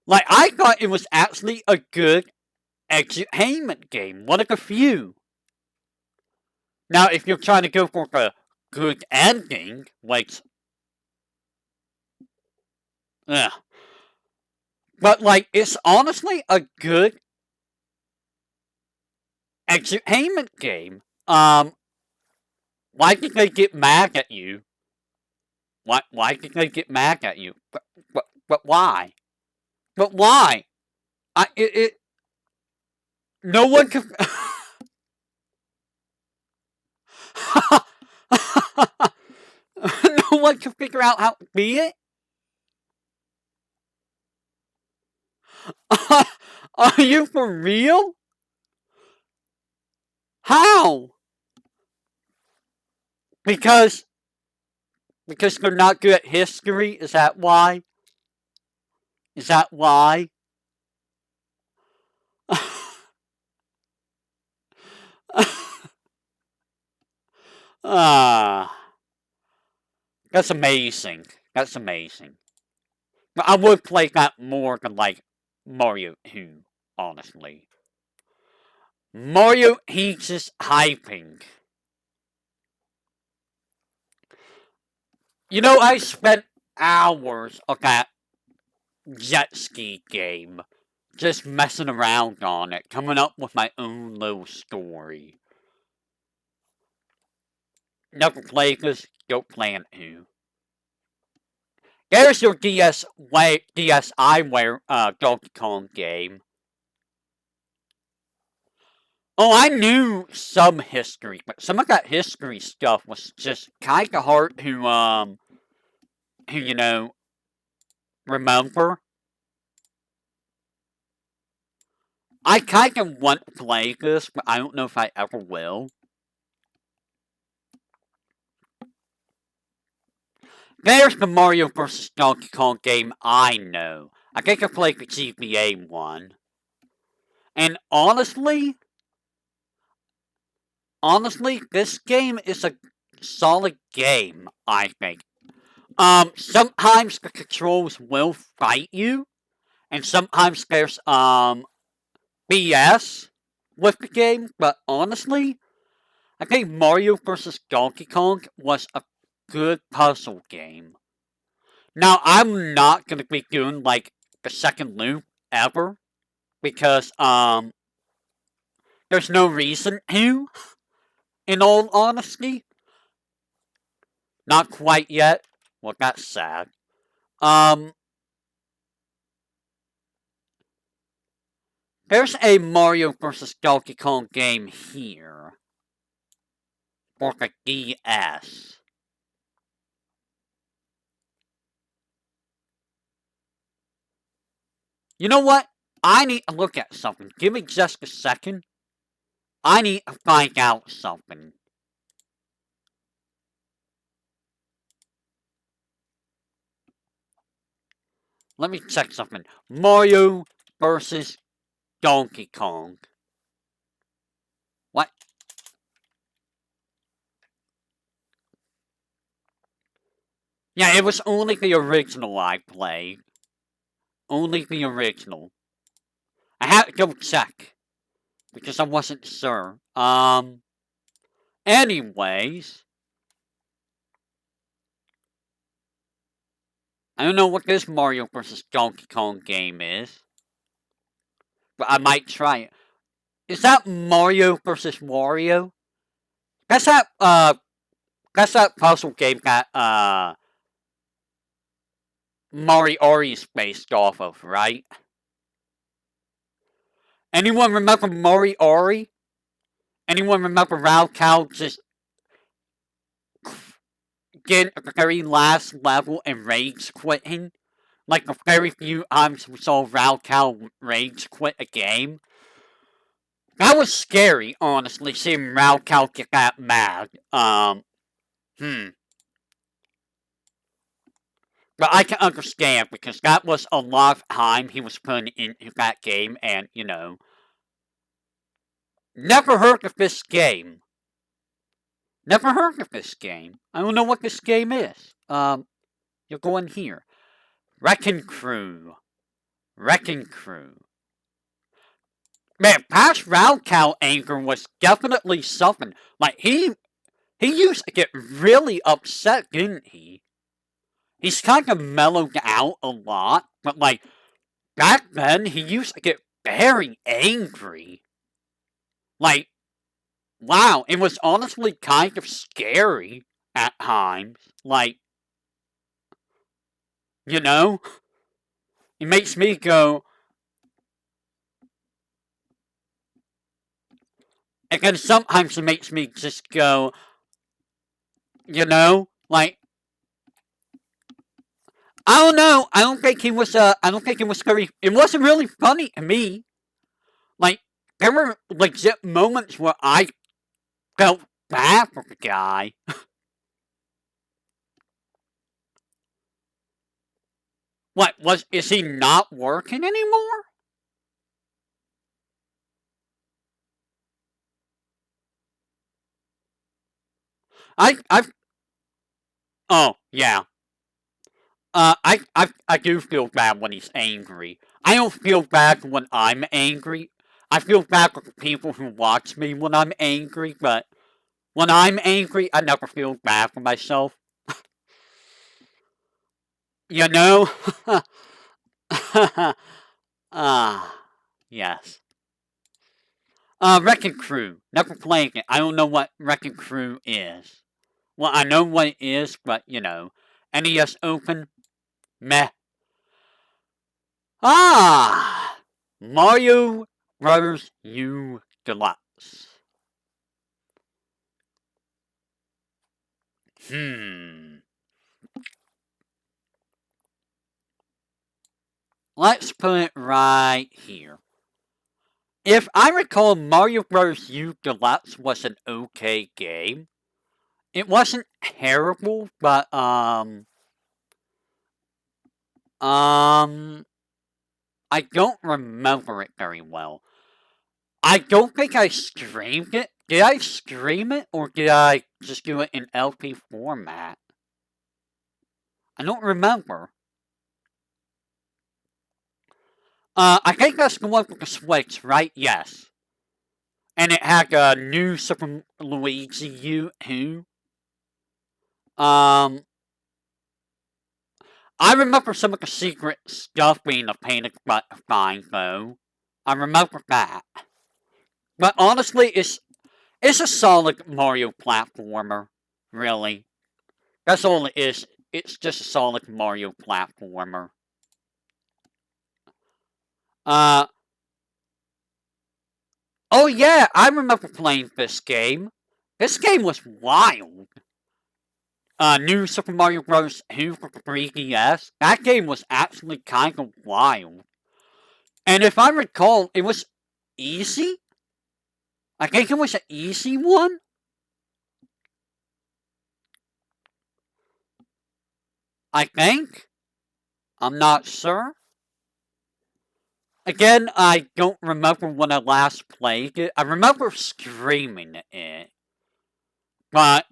Like, I thought it was actually a good entertainment game. One of the few. Now, if you're trying to go for the good ending, like, ugh. But, like, it's honestly a good entertainment game. Why did they get mad at you? Why did they get mad at you? But why? But why? No one can... No one can figure out how to beat it? Are you for real? How? Because they're not good at history? Is that why? Is that why? Ah, that's amazing. That's amazing. But I would play that more than, like, Mario 2, honestly. Mario, he's just hyping. You know, I spent hours on that jet ski game, just messing around on it, coming up with my own little story. Never played this, don't plan to. There's your DSiWare Donkey Kong game. Oh, I knew some history, but some of that history stuff was just kinda hard to remember. I kinda want to play this, but I don't know if I ever will. There's the Mario vs. Donkey Kong game I know. I think I played the GBA one. And honestly, this game is a solid game, I think. Sometimes the controls will fight you, and sometimes there's, BS with the game, but honestly, I think Mario vs. Donkey Kong was a good puzzle game. Now, I'm not gonna be doing, like, the second loop ever, because, there's no reason to, in all honesty. Not quite yet. Well, that's sad. Um, there's a Mario vs. Donkey Kong game here for the DS. You know what? I need to look at something. Give me just a second. I need to find out something. Let me check something. Mario versus Donkey Kong. What? Yeah, it was only the original I played. Only the original. I had to go check because I wasn't sure. Anyways, I don't know what this Mario vs. Donkey Kong game is, but I might try it. Is that Mario vs. Wario? That's that puzzle game that Moriori is based off of, right? Anyone remember Moriori? Anyone remember Raocow just getting at the very last level and rage quitting? Like the very few times we saw Raocow rage quit a game. That was scary, honestly, seeing Raocow get that mad. But I can understand because that was a lot of time he was putting into that game, and never heard of this game. Never heard of this game. I don't know what this game is. You're going here. Wrecking Crew. Wrecking Crew. Man, past Raocow anger was definitely something. Like, he used to get really upset, didn't he? He's kind of mellowed out a lot, but, like, back then, he used to get very angry. Like, wow, it was honestly kind of scary at times. Like, you know? It makes me go. And then sometimes it makes me just go, like, I don't know. I don't think he was. I don't think it was very. It wasn't really funny to me. Like, there were legit moments where I felt bad for the guy. What was? Is he not working anymore? I've oh yeah. I do feel bad when he's angry. I don't feel bad when I'm angry. I feel bad for the people who watch me when I'm angry, but when I'm angry, I never feel bad for myself. You know? Yes. Wrecking Crew. Never played it. I don't know what Wrecking Crew is. Well, I know what it is, but, NES Open? Meh. Mario Brothers U Deluxe. Hmm. Let's put it right here. If I recall, Mario Bros. U Deluxe was an okay game. It wasn't terrible, but I don't remember it very well. I don't think I streamed it. Did I stream it, or did I just do it in LP format? I don't remember. I think that's the one with the Switch, right? Yes. And it had a new Super Luigi U too. I remember some of the secret stuff being a pain in the butt to find, though. I remember that. But honestly, it's a solid Mario platformer, really. That's all it is. It's just a solid Mario platformer. Uh, oh yeah, I remember playing this game. This game was wild. New Super Mario Bros. 2 for the 3DS. That game was actually kind of wild. And if I recall, it was easy? I think it was an easy one? I think? I'm not sure. Again, I don't remember when I last played it. I remember streaming it. But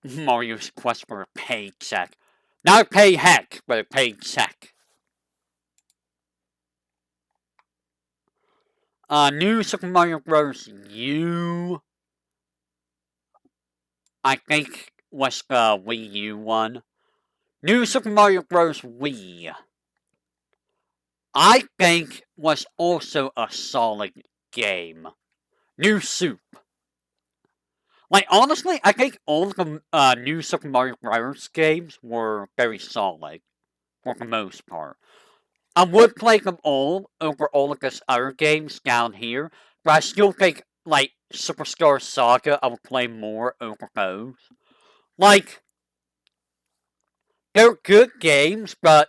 Mario's quest for a paycheck. Not a pay heck, but a paycheck. New Super Mario Bros. U, I think, was the Wii U one. New Super Mario Bros. Wii, I think, was also a solid game. New Soup. Like, honestly, I think all of the new Super Mario Bros. Games were very solid, for the most part. I would play them all over all of these other games down here, but I still think, like, Superstar Saga, I would play more over those. Like, they're good games, but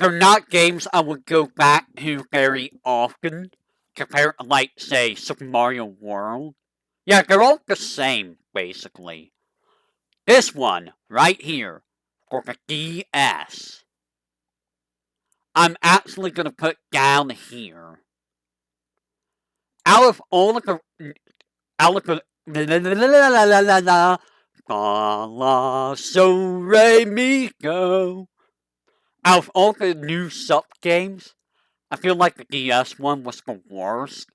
they're not games I would go back to very often, compared to, like, say, Super Mario World. Yeah, they're all the same, basically. This one, right here, for the DS, I'm actually going to put down here. Out of all of the... Out of the... So re mi go. Out of all the new sub games, I feel like the DS one was the worst.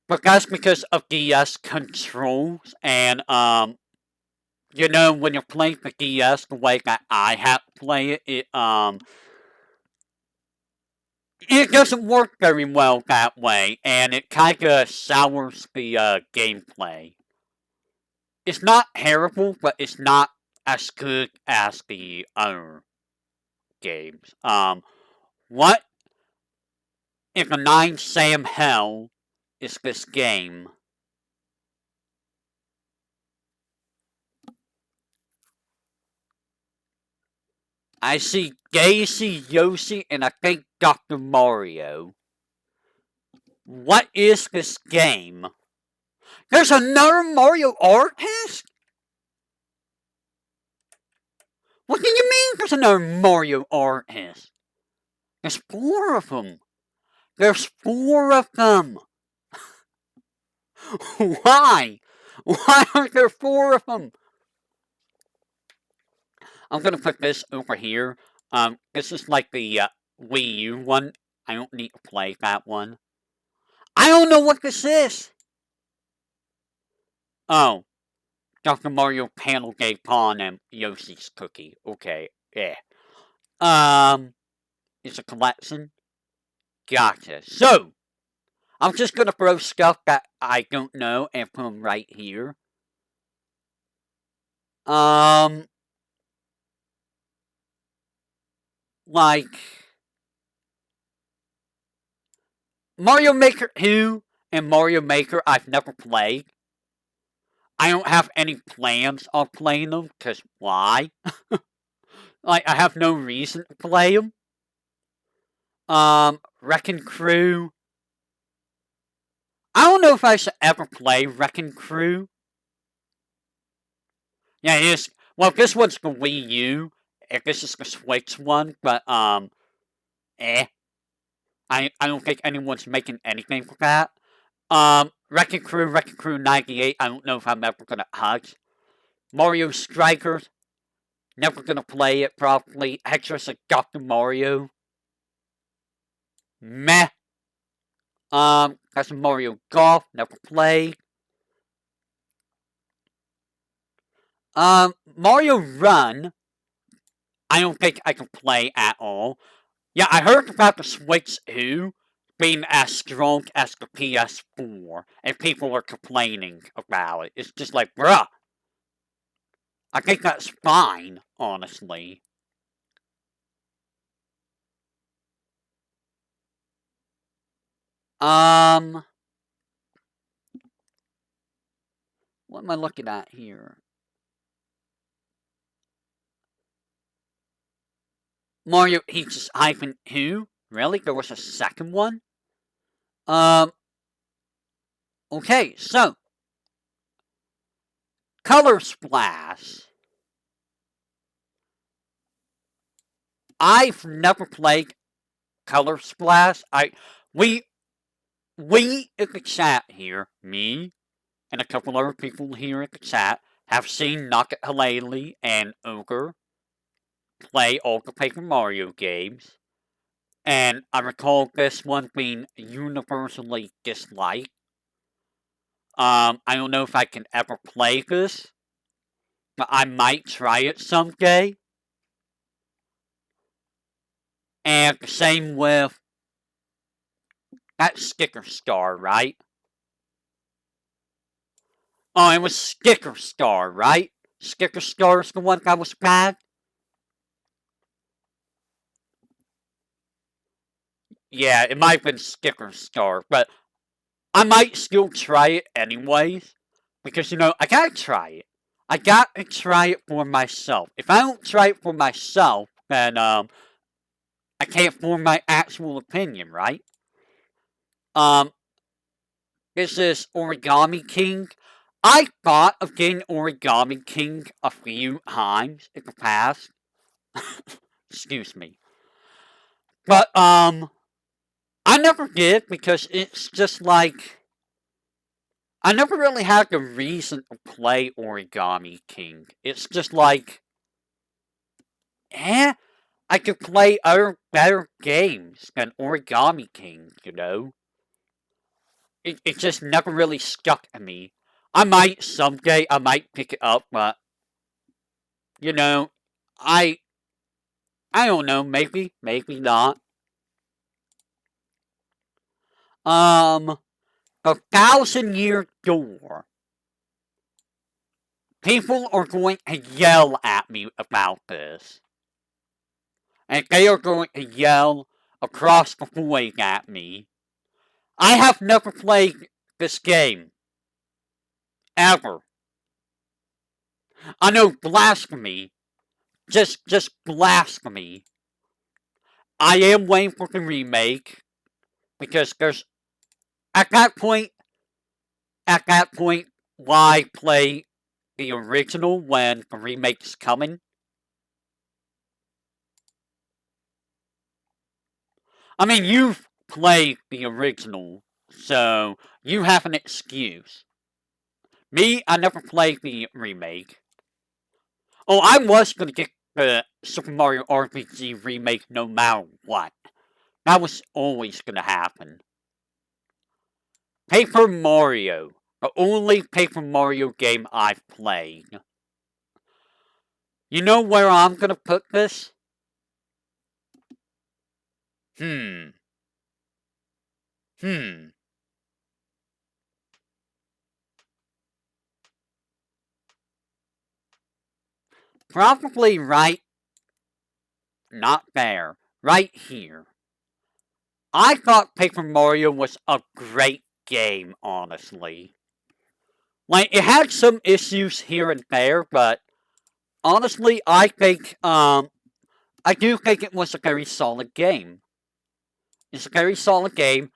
But that's because of DS controls and, when you're playing the DS the way that I have to play it, it doesn't work very well that way, and it kinda sours the, gameplay. It's not terrible, but it's not as good as the other games. What in the 9 Sam hell is this game? I see Daisy, Yoshi, and I think Dr. Mario. What is this game? There's another Mario artist? What do you mean there's another Mario artist? There's 4 of them. There's 4 of them. Why? Why aren't there four of them? I'm gonna put this over here. This is like the Wii U one. I don't need to play that one. I don't know what this is. Oh, Dr. Mario panel gave Pawn and Yoshi's cookie. Okay, yeah. It's a collection. Gotcha. So, I'm just gonna throw stuff that I don't know and put them right here. Um, like Mario Maker 2 and Mario Maker I've never played. I don't have any plans on playing them, because why? Like, I have no reason to play them. Wrecking Crew. I don't know if I should ever play Wrecking Crew. Yeah, it is. Well, this one's the Wii U. This is the Switch one, but, eh. I don't think anyone's making anything for that. Wrecking Crew 98, I don't know if I'm ever gonna touch. Mario Strikers, never gonna play it properly. Extras of Dr. Mario. Meh. That's Mario Golf, never played. Mario Run, I don't think I can play at all. Yeah, I heard about the Switch 2 being as strong as the PS4, and people are complaining about it. It's just like, bruh, I think that's fine, honestly. Um, what am I looking at here? Mario Teaches Hyphen 2? Really? There was a second one? Um, okay, so, Color Splash. I've never played Color Splash. We, we in the chat here, me, and a couple other people here in the chat, have seen Knock Halali and Ogre play all the Paper Mario games. And I recall this one being universally disliked. I don't know if I can ever play this, but I might try it someday. And the same with that Sticker Star, right? Oh, it was Sticker Star, right? Sticker Star is the one that was bad? Yeah, it might have been Sticker Star, but I might still try it anyways. Because, I gotta try it. I gotta try it for myself. If I don't try it for myself, then, I can't form my actual opinion, right? Um, this is Origami King. I thought of getting Origami King a few times in the past. Excuse me. But, I never did because it's just like, I never really had the reason to play Origami King. It's just like, I could play other better games than Origami King, It just never really stuck to me. I might someday, I might pick it up, but, you know, I, I don't know, maybe not. A 1,000-Year Door. People are going to yell at me about this. And they are going to yell across the void at me. I have never played this game. Ever. I know, blasphemy. Just blasphemy. I am waiting for the remake. Because there's... At that point, why play the original when the remake's coming? I mean, you've played the original. So, you have an excuse. Me, I never played the remake. Oh, I was gonna get the Super Mario RPG remake no matter what. That was always gonna happen. Paper Mario. The only Paper Mario game I've played. You know where I'm gonna put this? Hmm. Hmm. Probably right, not there. Right here. I thought Paper Mario was a great game, honestly. Like, it had some issues here and there, but honestly, I do think it was a very solid game. It's a very solid game.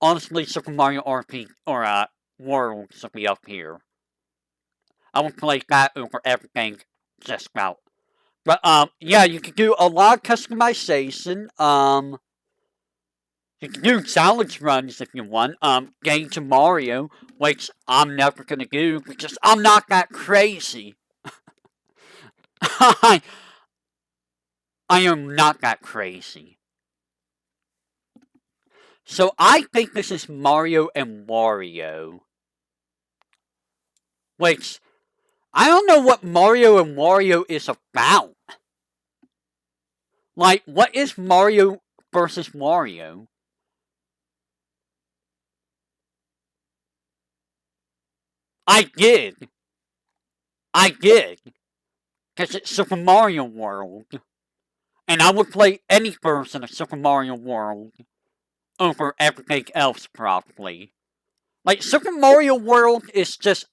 Honestly, Super Mario RP, or, World should be up here. I would play that over everything, just about. But, yeah, you can do a lot of customization, you can do challenge runs if you want, Game to Mario, which I'm never gonna do, because I'm not that crazy. I am not that crazy. So I think this is Mario and Wario. Which, I don't know what Mario and Wario is about. Like, what is Mario versus Wario? I did. I did. Because it's Super Mario World. And I would play any version of Super Mario World over everything else, probably. Like, Super Mario World is just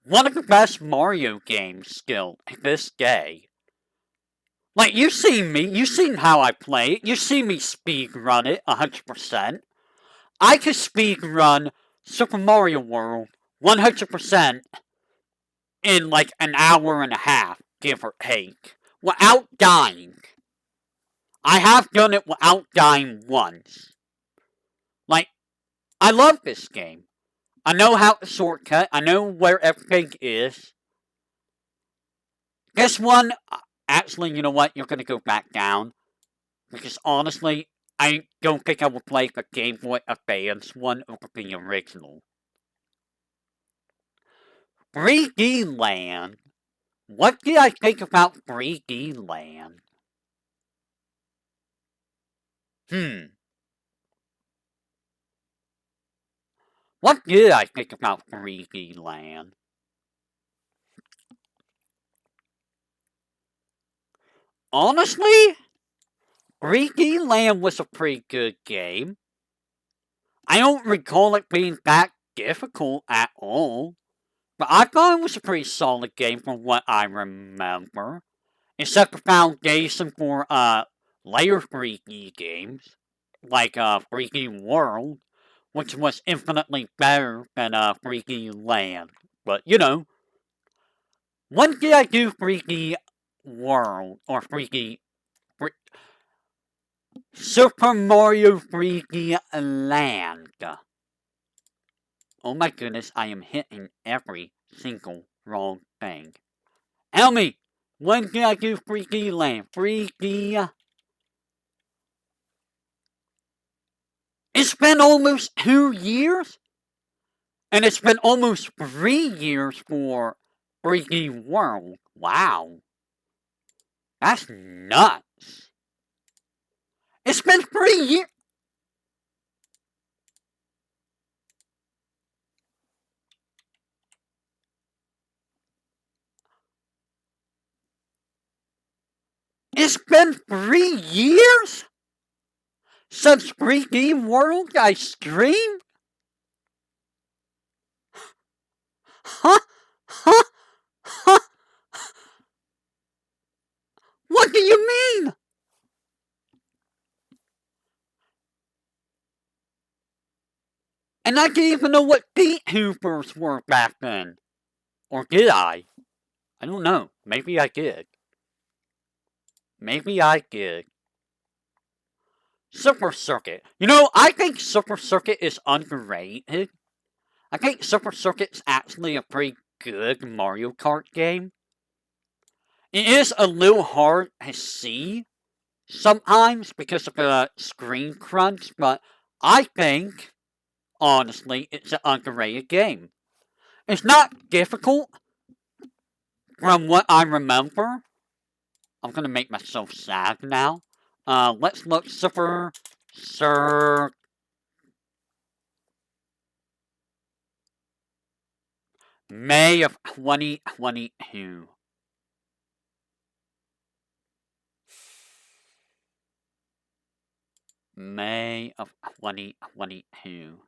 one of the best Mario games still to this day. Like, you've seen me, you've seen how I play it, you've seen me speed run it 100%. I could speed run Super Mario World 100% in like an hour and a half, give or take, without dying. I have done it without dying once. Like, I love this game. I know how to shortcut, I know where everything is. This one, actually, you know what? You're gonna go back down. Because honestly, I don't think I would play the Game Boy Advance one over the original. 3D Land? What did I think about 3D Land? Hmm. What did I think about 3D Land? Honestly, 3D Land was a pretty good game. I don't recall it being that difficult at all. But I thought it was a pretty solid game from what I remember. It set the foundation for later 3D games, like 3D World, which was infinitely better than 3D Land. But you know, when did I do 3D World or 3D Super Mario 3D Land? Oh my goodness, I am hitting every single wrong thing. Tell me, when did I do 3D Land? 3D. It's been almost 2 years? And it's been almost 3 years for 3D World. Wow. That's nuts. It's been 3 years. It's been 3 years since 3D World I streamed? Huh? Huh? Huh? What do you mean? And I didn't even know what Beat Hoopers were back then. Or did I? I don't know. Maybe I did. Maybe I did. Super Circuit. You know, I think Super Circuit is underrated. I think Super Circuit's actually a pretty good Mario Kart game. It is a little hard to see sometimes because of the screen crunch, but I think, honestly, it's an underrated game. It's not difficult from what I remember. I'm gonna make myself sad now. Let's look Super Sir May of 2022. May of 2022.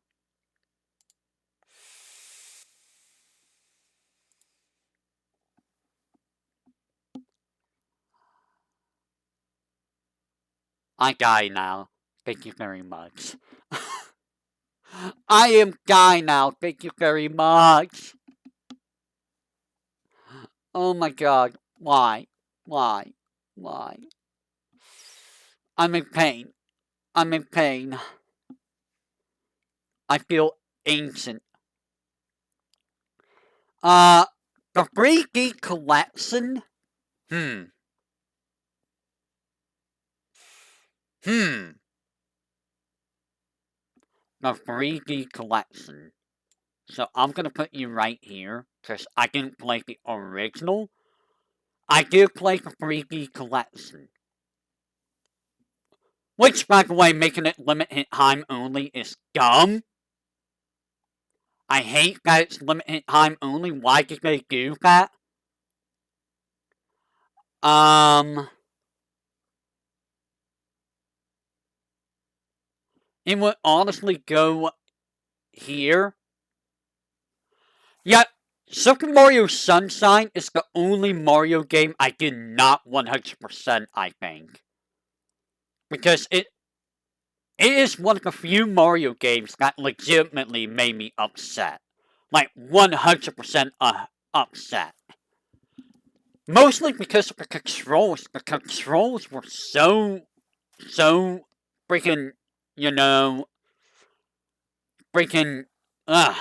I die now. Thank you very much. I am Guy now. Thank you very much. Oh my god. Why? Why? Why? I'm in pain. I'm in pain. I feel ancient. Uh, the 3D collection? Hmm. Hmm. The 3D collection. So I'm gonna put you right here, because I didn't play the original. I did play the 3D collection. Which, by the way, making it limited time only is dumb. I hate that it's limited time only. Why did they do that? It would honestly go here. Yeah, Super Mario Sunshine is the only Mario game I did not 100%, I think. Because it is one of the few Mario games that legitimately made me upset. Like, 100% upset. Mostly because of the controls. The controls were so freaking, you know, freaking, ugh.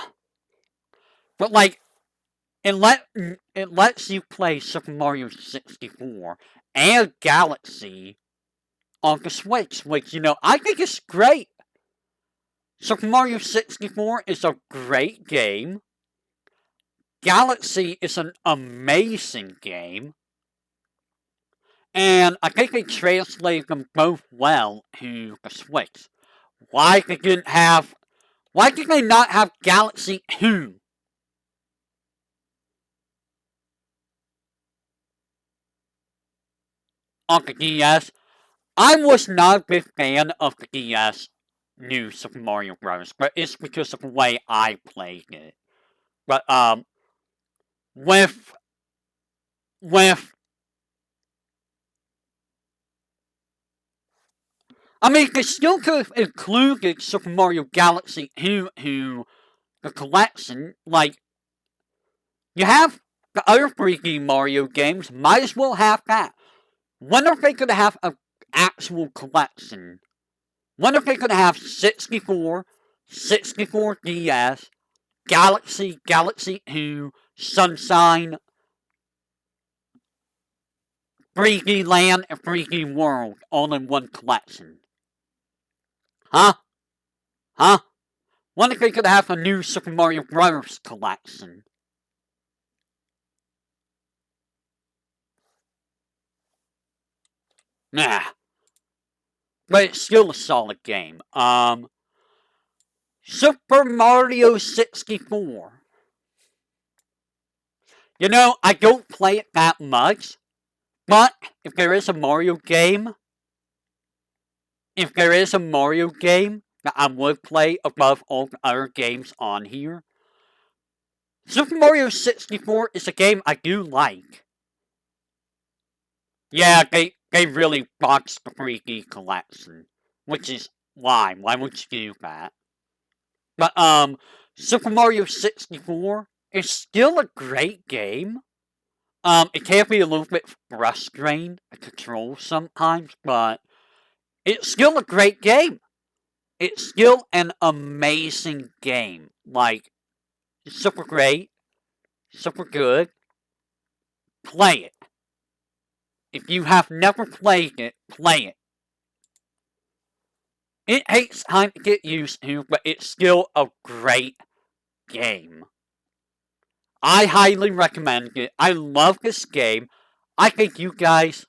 But like, it lets you play Super Mario 64 and Galaxy on the Switch, which, you know, I think is great. Super Mario 64 is a great game. Galaxy is an amazing game. And I think they translated them both well to the Switch. Why did they not have Galaxy 2? On the DS? I was not a big fan of the DS New Super Mario Bros., but it's because of the way I played it. But, with, with, I mean, they still could have included Super Mario Galaxy 2 to the collection. Like, you have the other 3D Mario games, might as well have that. When are they gonna have an actual collection? When are they gonna have 64, 64 DS, Galaxy, Galaxy 2, Sunshine, 3D Land, and 3D World all in one collection? Huh? Huh? When are they gonna have a new Super Mario Bros. Collection? Nah. But it's still a solid game. Super Mario 64. You know, I don't play it that much, but if there is a Mario game, that I would play above all the other games on here, Super Mario 64 is a game I do like. Yeah, they really boxed the 3D collection, which is why. Why would you do that? But, Super Mario 64 is still a great game. It can be a little bit frustrating, the controls sometimes, but It's still a great game. It's still an amazing game. Like, super great, super good. Play it. If you have never played it, play it. It takes time to get used to, but it's still a great game. I highly recommend it. I love this game. I think you guys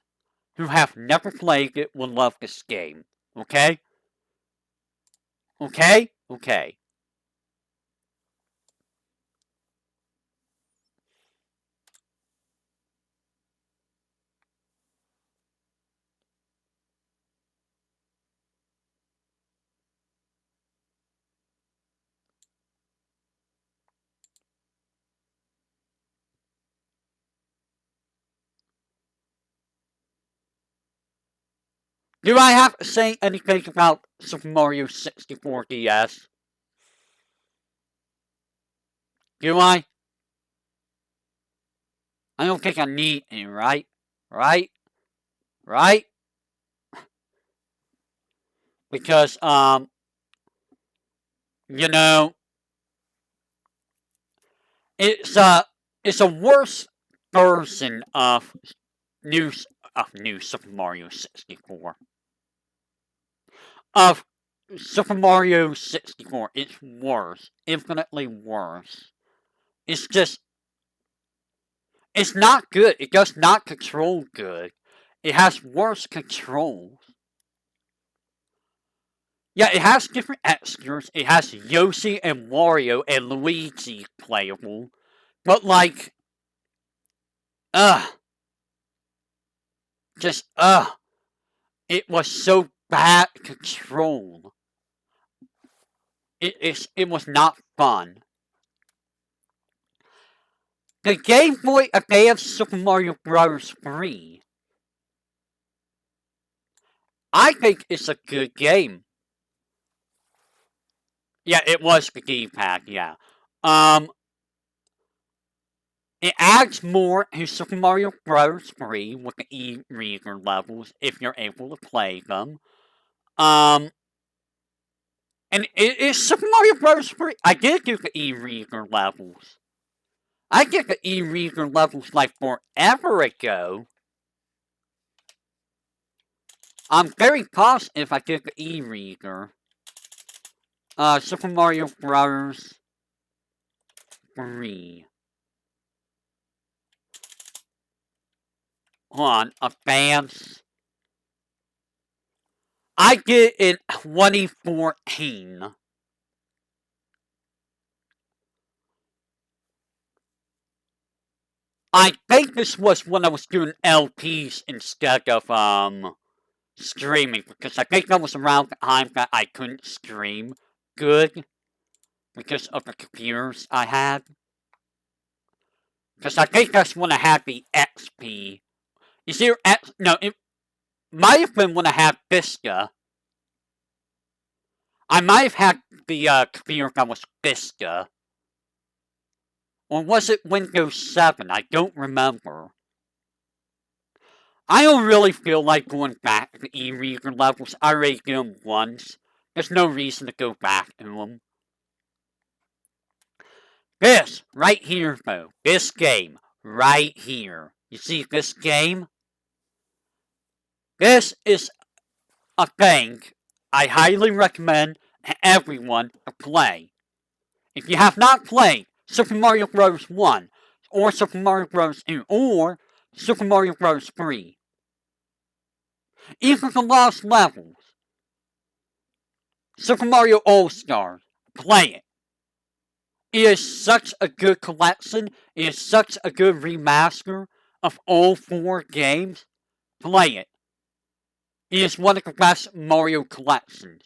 who have never played it will love this game. Okay? Okay? Okay. Do I have to say anything about Super Mario 64 DS? Do I? I don't think I need to, right? Right? Right? Because, you know, it's a worse version of new new Super Mario 64. Of Super Mario 64, it's worse, infinitely worse. It's just, it's not good. It does not control good. It has worse controls. Yeah, it has different textures. It has Yoshi and Wario and Luigi playable. But like, ugh, just it was so bad control. It was not fun. The Game Boy Advance Super Mario Bros. 3. I think it's a good game. Yeah, it was the D-pad, yeah. Um, it adds more to Super Mario Bros. 3 with the e-reader levels if you're able to play them. Um, and it is Super Mario Bros. 3. I did do the e-reader levels. I did the e-reader levels like forever ago. I'm very positive I did the e-reader. Super Mario Bros. 3. Hold on, Advance. I did it in 2014. I think this was when I was doing LPs instead of streaming, because I think that was around the time that I couldn't stream good because of the computers I had. Because I think that's when I had the XP. You see, no, it might have been when I had Vista. I might have had the computer that was Vista. Or was it Windows 7? I don't remember. I don't really feel like going back to the e-reader levels. I already did them once. There's no reason to go back to them. This, right here, though. This game, right here. You see this game? This is a thing I highly recommend everyone to play. If you have not played Super Mario Bros. 1, or Super Mario Bros. 2, or Super Mario Bros. 3, even the lost levels, Super Mario All-Stars, play it. It is such a good collection. It is such a good remaster of all 4 games. Play it. It is one of the best Mario collections.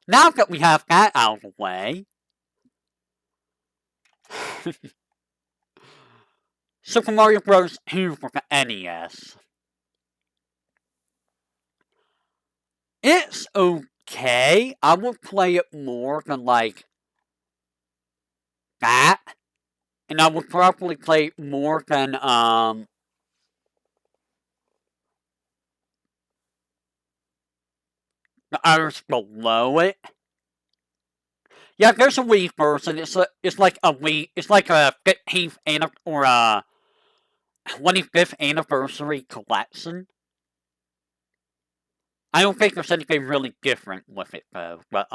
Now that we have that out of the way, Super Mario Bros. 2 for the NES. It's okay. I would play it more than like that. And I would probably play it more than the Earth below it. Yeah, there's a Wii version. It's like a Wii. It's like a 15th or a 25th anniversary collection. I don't think there's anything really different with it though. But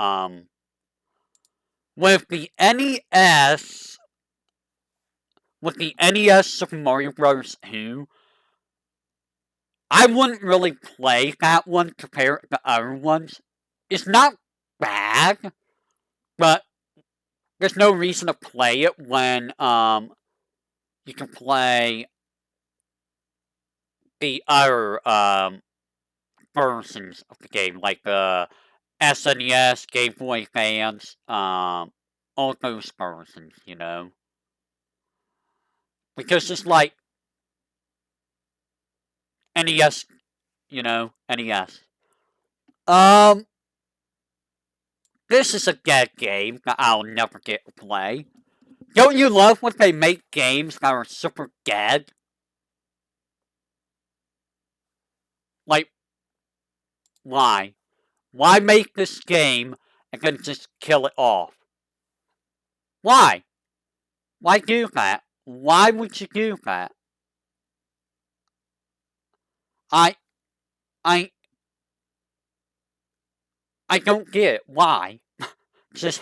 with the NES, with the NES Super Mario Bros. 2, I wouldn't really play that one compared to other ones. It's not bad, but there's no reason to play it when you can play the other versions of the game, like the SNES, Game Boy Advance, all those versions, because it's like NES, NES. Um, this is a dead game that I'll never get to play. Don't you love when they make games that are super dead? Like, why? Why make this game and then just kill it off? Why? Why do that? Why would you do that? I, I, I don't get it. Why? Just,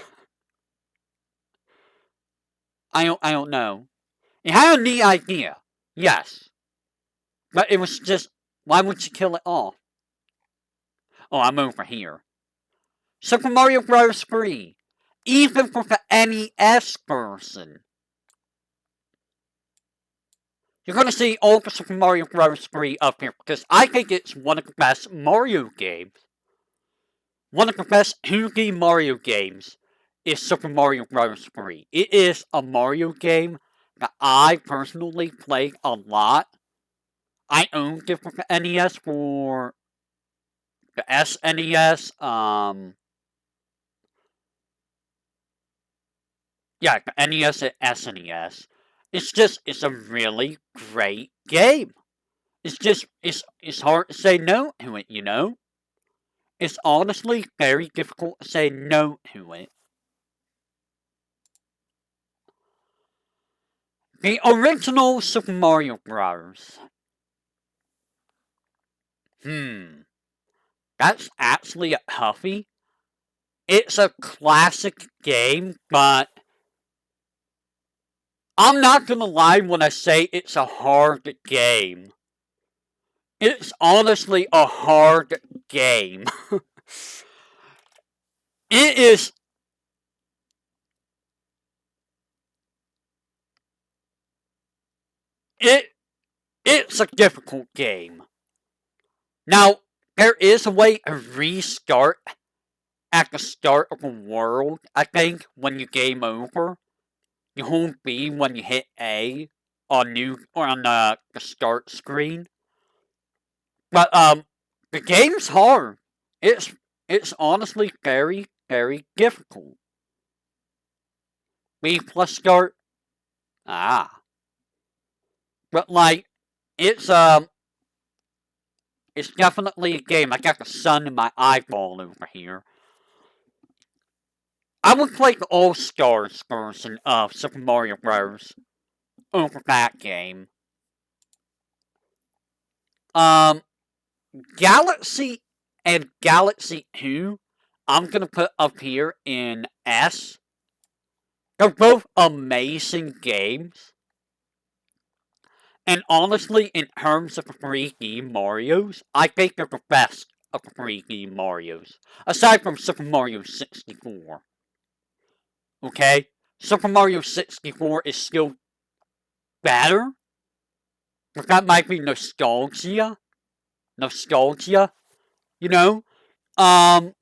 I don't know. It had a neat idea, yes, but it was just, why would you kill it off? Oh, I'm over here. Super Mario Bros. 3, even for the NES version. You're gonna see all the Super Mario Bros. 3 up here because I think it's one of the best Mario games. One of the best 2D Mario games is Super Mario Bros. 3. It is a Mario game that I personally played a lot. I owned it for the NES, for the SNES, yeah, the NES and SNES. It's a really great game. It's hard to say no to it. It's honestly very difficult to say no to it. The original Super Mario Bros. That's actually a toughie. It's a classic game, but I'm not gonna lie when I say it's a hard game. It's honestly a hard game. It is. It's a difficult game. Now, there is a way to restart at the start of a world, I think, when you game over. You hold B when you hit A on the start screen. But the game's hard. It's honestly very, very difficult. B plus start. Ah. But like it's definitely a game. I got the sun in my eyeball over here. I would play the All Stars version of Super Mario Bros. Over that game. Um, Galaxy and Galaxy 2, I'm gonna put up here in S. They're both amazing games. And honestly, in terms of 3D Marios, I think they're the best of the 3D Marios. Aside from Super Mario 64. Okay? Super Mario 64 is still better, but that might be nostalgia. Nostalgia, you know? Um,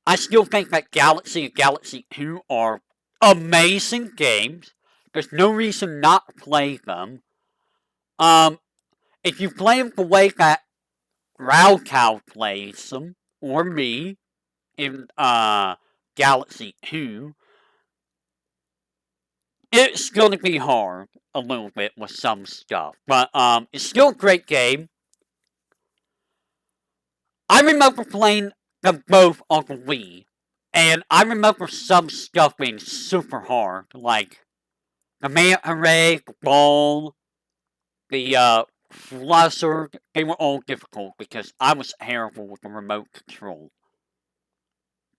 I still think that Galaxy and Galaxy 2 are amazing games. There's no reason not to play them. If you play them the way that Raocow plays them, or me, in, Galaxy 2, it's gonna be hard a little bit with some stuff. But, it's still a great game. I remember playing them both on the Wii, and I remember some stuff being super hard, like the manta ray, the ball, the fluzzer. They were all difficult because I was terrible with the remote control.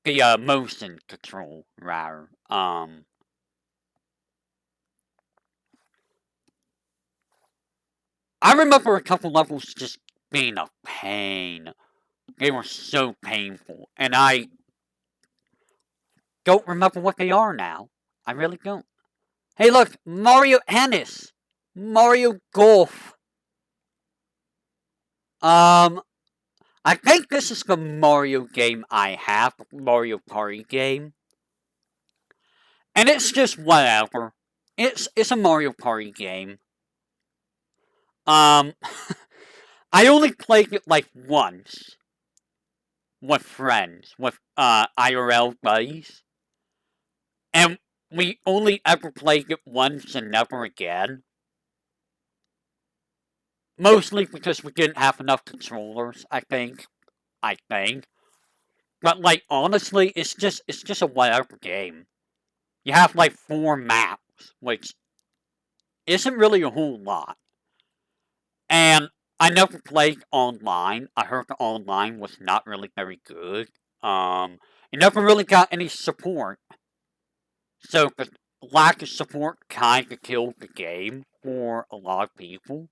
The motion control, rather. I remember a couple levels just being a pain. They were so painful, and I don't remember what they are now. I really don't. Hey, look, Mario Tennis, Mario Golf. Um, I think this is the Mario game I have, the Mario Party game, and it's just whatever. It's a Mario Party game. Um, I only played it like once with friends, with IRL buddies, and we only ever played it once and never again. Mostly because we didn't have enough controllers, I think. But like honestly, it's just a whatever game. You have like 4 maps, which isn't really a whole lot. And I never played online. I heard the online was not really very good. It never really got any support. So the lack of support kinda killed the game for a lot of people.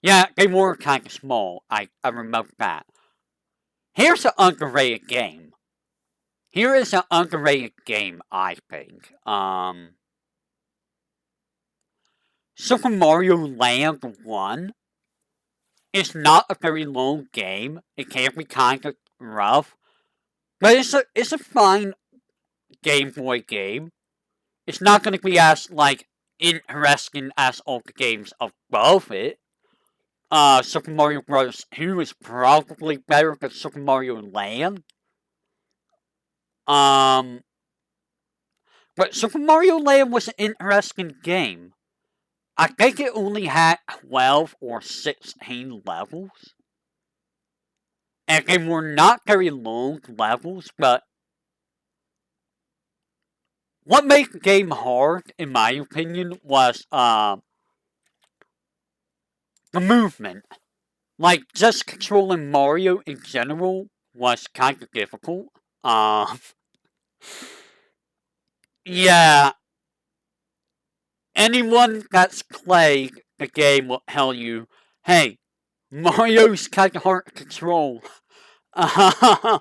Yeah, they were kinda small. I remember that. Here's an underrated game. Here is an underrated game, I think. Super Mario Land 1 is not a very long game. It can be kind of rough. But it's a fine Game Boy game. It's not going to be as, like, interesting as all the games above it. Super Mario Bros. 2 is probably better than Super Mario Land. Um, but Super Mario Land was an interesting game. I think it only had 12 or 16 levels. And they were not very long levels, but what made the game hard, in my opinion, was the movement. Like, just controlling Mario in general was kind of difficult. Yeah, anyone that's played the game will tell you, hey, Mario's kind of hard to control. I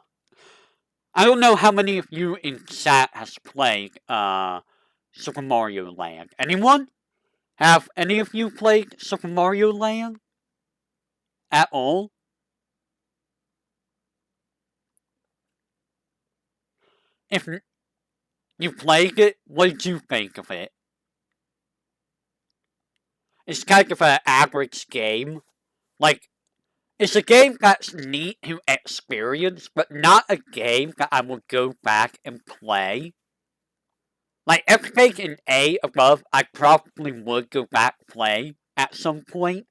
don't know how many of you in chat has played Super Mario Land. Anyone? Have any of you played Super Mario Land at all? If you played it, what did you think of it? It's kind of an average game. Like, it's a game that's neat to experience, but not a game that I would go back and play. Like, everything in A above, I probably would go back and play at some point.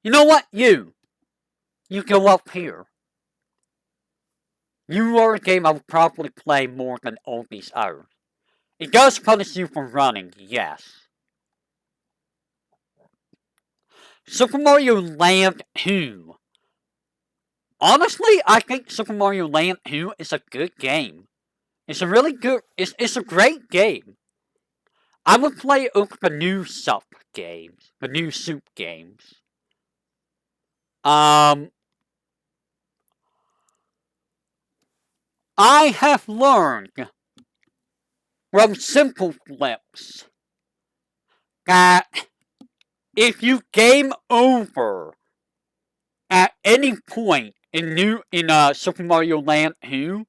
You know what? You go up here. You are a game I would probably play more than all these others. It does punish you for running, yes. Super Mario Land 2. Honestly, I think Super Mario Land 2 is a good game. It's a really good, it's a great game. I would play over the new Sup games, the new Soup games. I have learned from Simple Flips that if you game over at any point in Super Mario Land 2,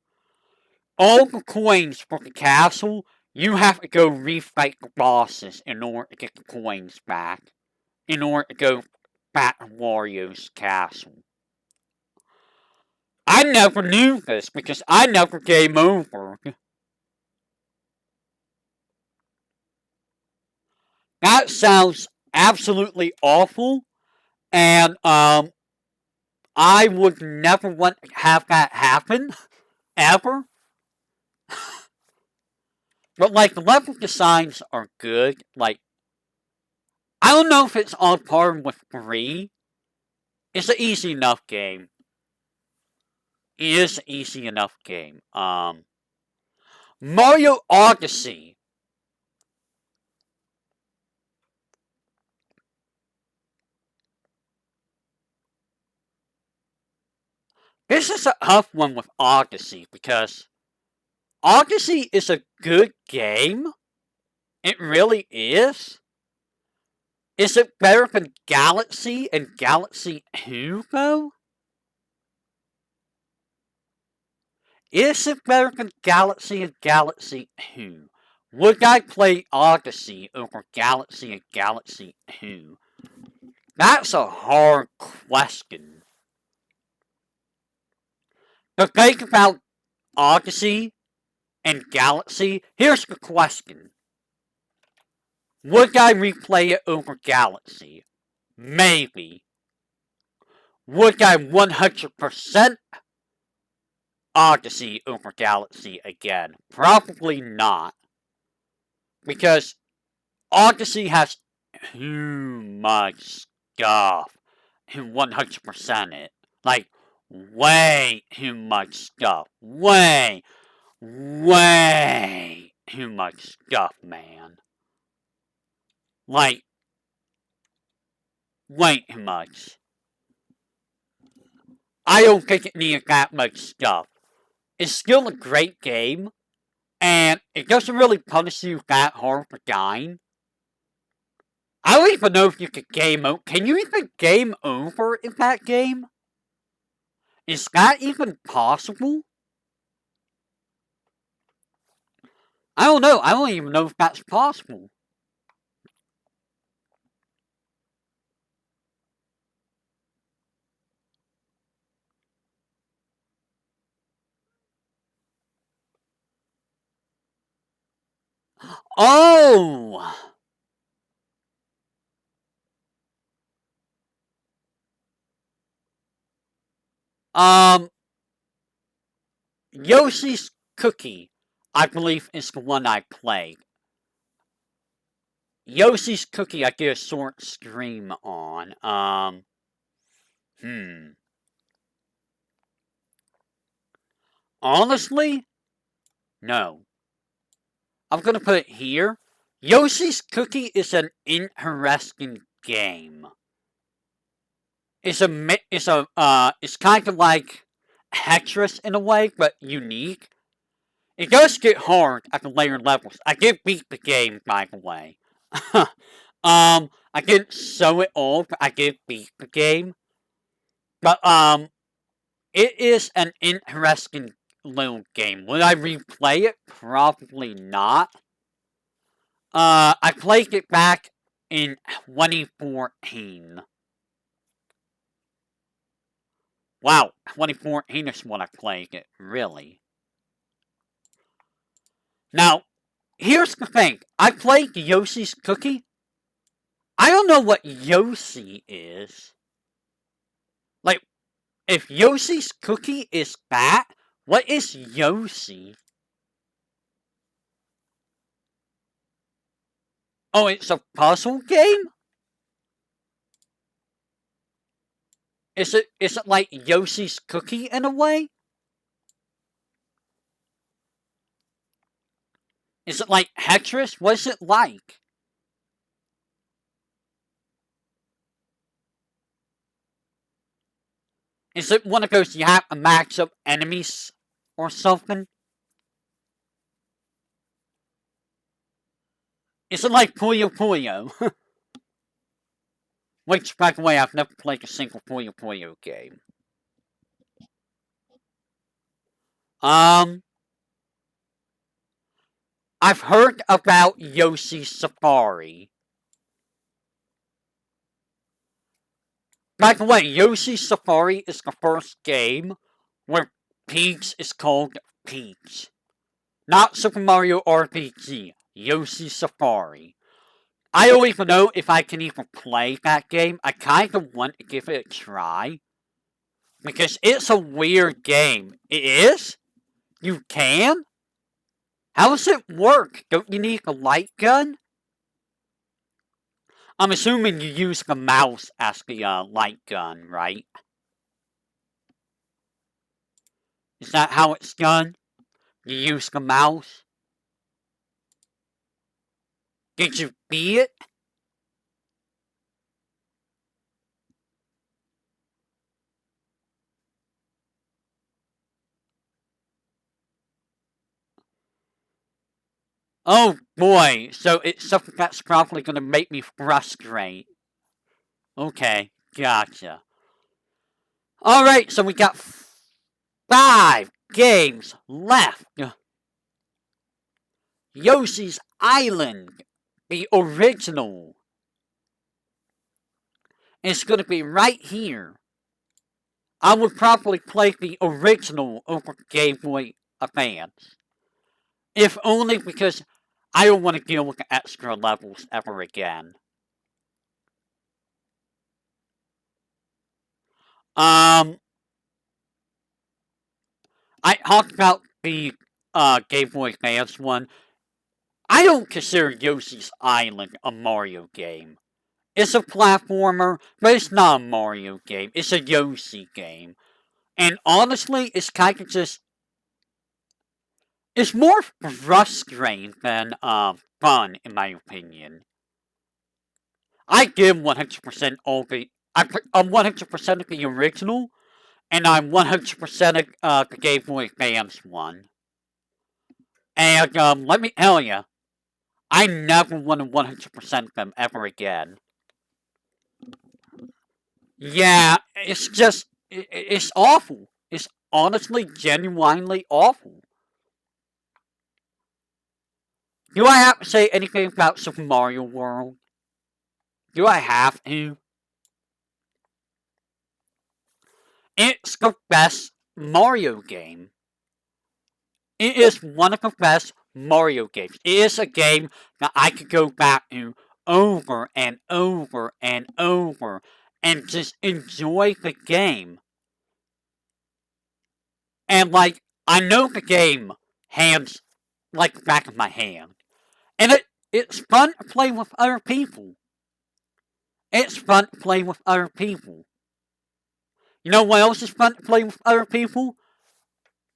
all the coins for the castle, you have to go refight the bosses in order to get the coins back. In order to go back to Wario's castle. I never knew this because I never game over. That sounds absolutely awful, and I would never want to have that happen ever. But like the level designs are good. Like I don't know if it's on par with 3. It's an easy enough game. It is an easy enough game. Mario Odyssey. This is a tough one with Odyssey because Odyssey is a good game. It really is. Is it better than Galaxy and Galaxy 2 though? Is it better than Galaxy and Galaxy 2? Would I play Odyssey over Galaxy and Galaxy 2? That's a hard question. The thing about Odyssey and Galaxy, here's the question. Would I replay it over Galaxy? Maybe. Would I 100% Odyssey over Galaxy again? Probably not. Because Odyssey has too much stuff to 100% it. Like, way too much stuff. Way too much stuff, man. Like, way too much. I don't think it needed that much stuff. It's still a great game, and it doesn't really punish you that hard for dying. I don't even know if you could game over. Can you even game over in that game? Is that even possible? I don't know. I don't even know if that's possible. Oh! Um, Yoshi's Cookie, I believe, is the one I played. Yoshi's Cookie, I did a short stream on. Hmm. Honestly, no. I'm gonna put it here. Yoshi's Cookie is an interesting game. It's it's kind of like Tetris in a way, but unique. It does get hard at the later levels. I did beat the game, by the way. I didn't show it all, but I did beat the game. But, it is an interesting little game. Would I replay it? Probably not. I played it back in 2014. Wow, 2014 is when I played it, really. Now, here's the thing. I played Yoshi's Cookie. I don't know what Yoshi is. Like, if Yoshi's Cookie is that, what is Yoshi? Oh, it's a puzzle game? Is it like Yoshi's Cookie in a way? Is it like Tetris? What is it like? Is it one of those you have a max of enemies or something? Is it like Puyo Puyo? Which, by the way, I've never played a single Puyo Puyo game. Um, I've heard about Yoshi Safari. By the way, Yoshi Safari is the first game where Peach is called Peach. Not Super Mario RPG, Yoshi Safari. I don't even know if I can even play that game. I kind of want to give it a try. Because it's a weird game. It is? You can? How does it work? Don't you need a light gun? I'm assuming you use the mouse as the light gun, right? Is that how it's done? You use the mouse? Did you beat it? Oh boy, so it's something that's probably gonna make me frustrate. Okay, gotcha. Alright, so we got 5 games left. Yoshi's Island, the original. It's gonna be right here. I would probably play the original over Game Boy Advance. If only because I don't want to deal with the extra levels ever again. Um, I talked about the Game Boy Advance one. I don't consider Yoshi's Island a Mario game. It's a platformer, but it's not a Mario game. It's a Yoshi game. And honestly, it's kind of just... It's more frustrating than fun, in my opinion. I give 100% all the... I'm 100% of the original, and I'm 100% of the Game Boy Advance one. And let me tell you, I never want to 100% them ever again. Yeah, it's just... It's awful. It's honestly, genuinely awful. Do I have to say anything about Super Mario World? Do I have to? It's the best Mario game. It is one of the best Mario games. It is a game that I could go back to over and over and over and just enjoy the game. And like, I know the game hands like the back of my hand. And it's fun to play with other people. It's fun to play with other people. You know what else is fun to play with other people?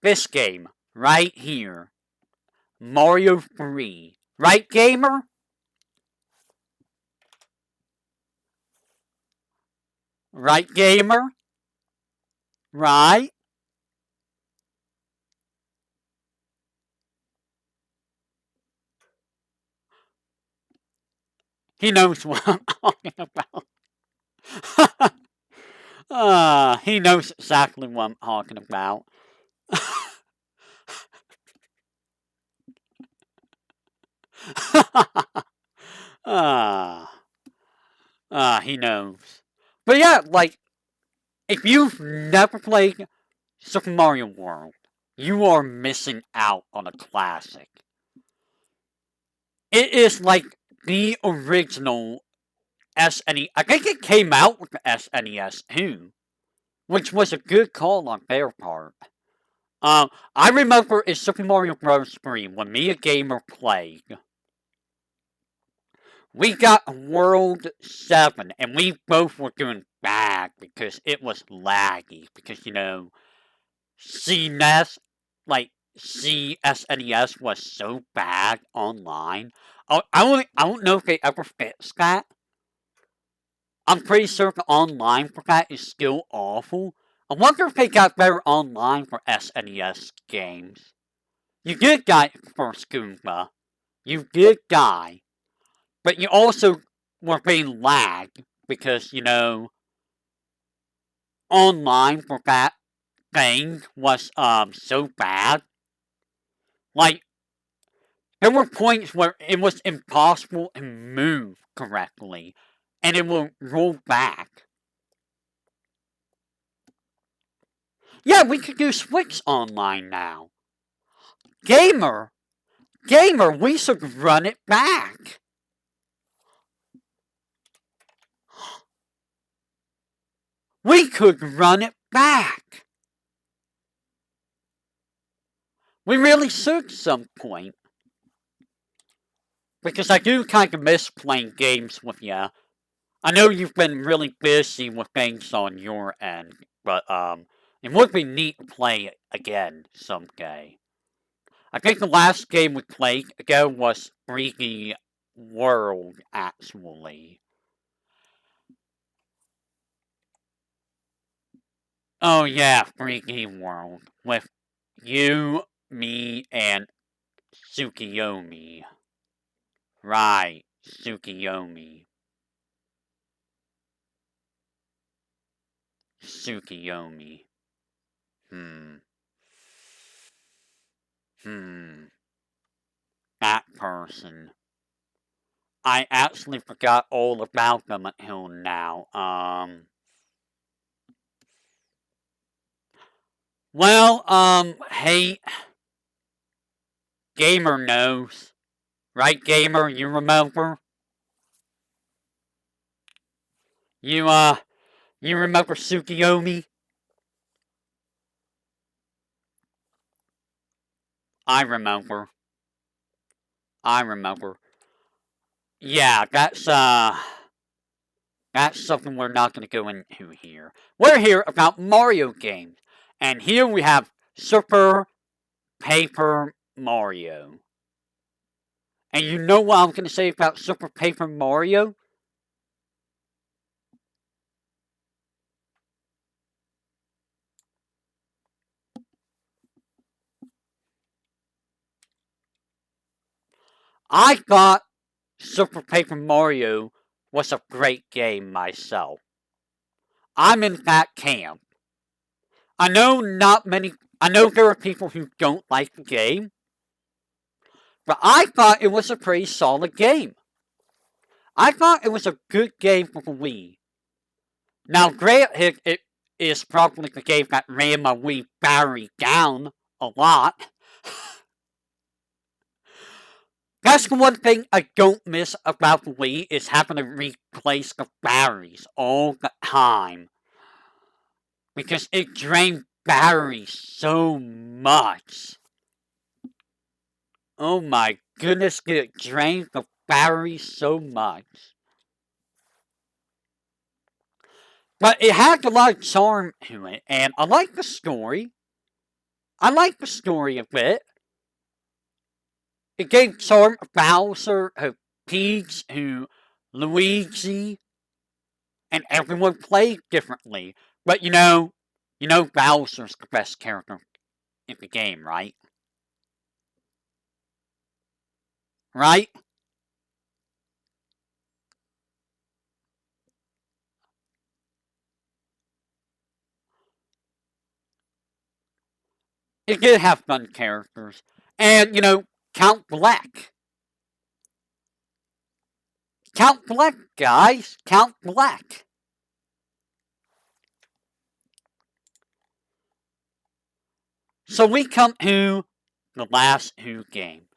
This game, right here. Mario 3. Right, gamer? Right, gamer? Right? He knows what I'm talking about. He knows exactly what I'm talking about. He knows. But yeah, like, if you've never played Super Mario World, you are missing out on a classic. It is like the original SNES. I think it came out with the SNES too, which was a good call on their part. I remember in Super Mario Bros. 3 when me and Gamer played. We got World 7, and we both were doing bad because it was laggy. Because, you know, CNES, like, CSNES was so bad online. I don't know if they ever fixed that. I'm pretty sure the online for that is still awful. I wonder if they got better online for SNES games. You did die for Scuba. You did die. But you also were being lagged because, you know, online for that thing was so bad. Like, there were points where it was impossible to move correctly, and it will roll back. Yeah, we could do Switch online now. Gamer, we should run it back. We could run it back. We really should some point. Because I do kind of miss playing games with you. I know you've been really busy with things on your end, but it would be neat to play it again someday. I think the last game we played ago was Freaky World, actually. Oh yeah, Freaky World. With you, me, and Tsukiyomi. Right, Tsukiyomi. Tsukiyomi. Hmm. Hmm. That person. I actually forgot all about them until now. Well, hey, Gamer knows. Right, Gamer? You remember? You, you remember Tsukiyomi? I remember. I remember. Yeah, that's something we're not gonna go into here. We're here about Mario games. And here we have Super Paper Mario. And you know what I'm gonna say about Super Paper Mario? I thought Super Paper Mario was a great game myself. I'm in that camp. I know not many. I know there are people who don't like the game, but I thought it was a pretty solid game. I thought it was a good game for the Wii. Now, granted, it is probably the game that ran my Wii battery down a lot. That's the one thing I don't miss about the Wii is having to replace the batteries all the time. Because it drained battery so much. Oh my goodness, it drained the battery so much. But it had a lot of charm to it, and I like the story. I like the story a bit. It gave charm to Bowser, who Peach, who Luigi, and everyone played differently. But you know Bowser's the best character in the game, right? Right? It did have fun characters. And, Count Black. Count Black, guys. Count Black. So we come to the last two games.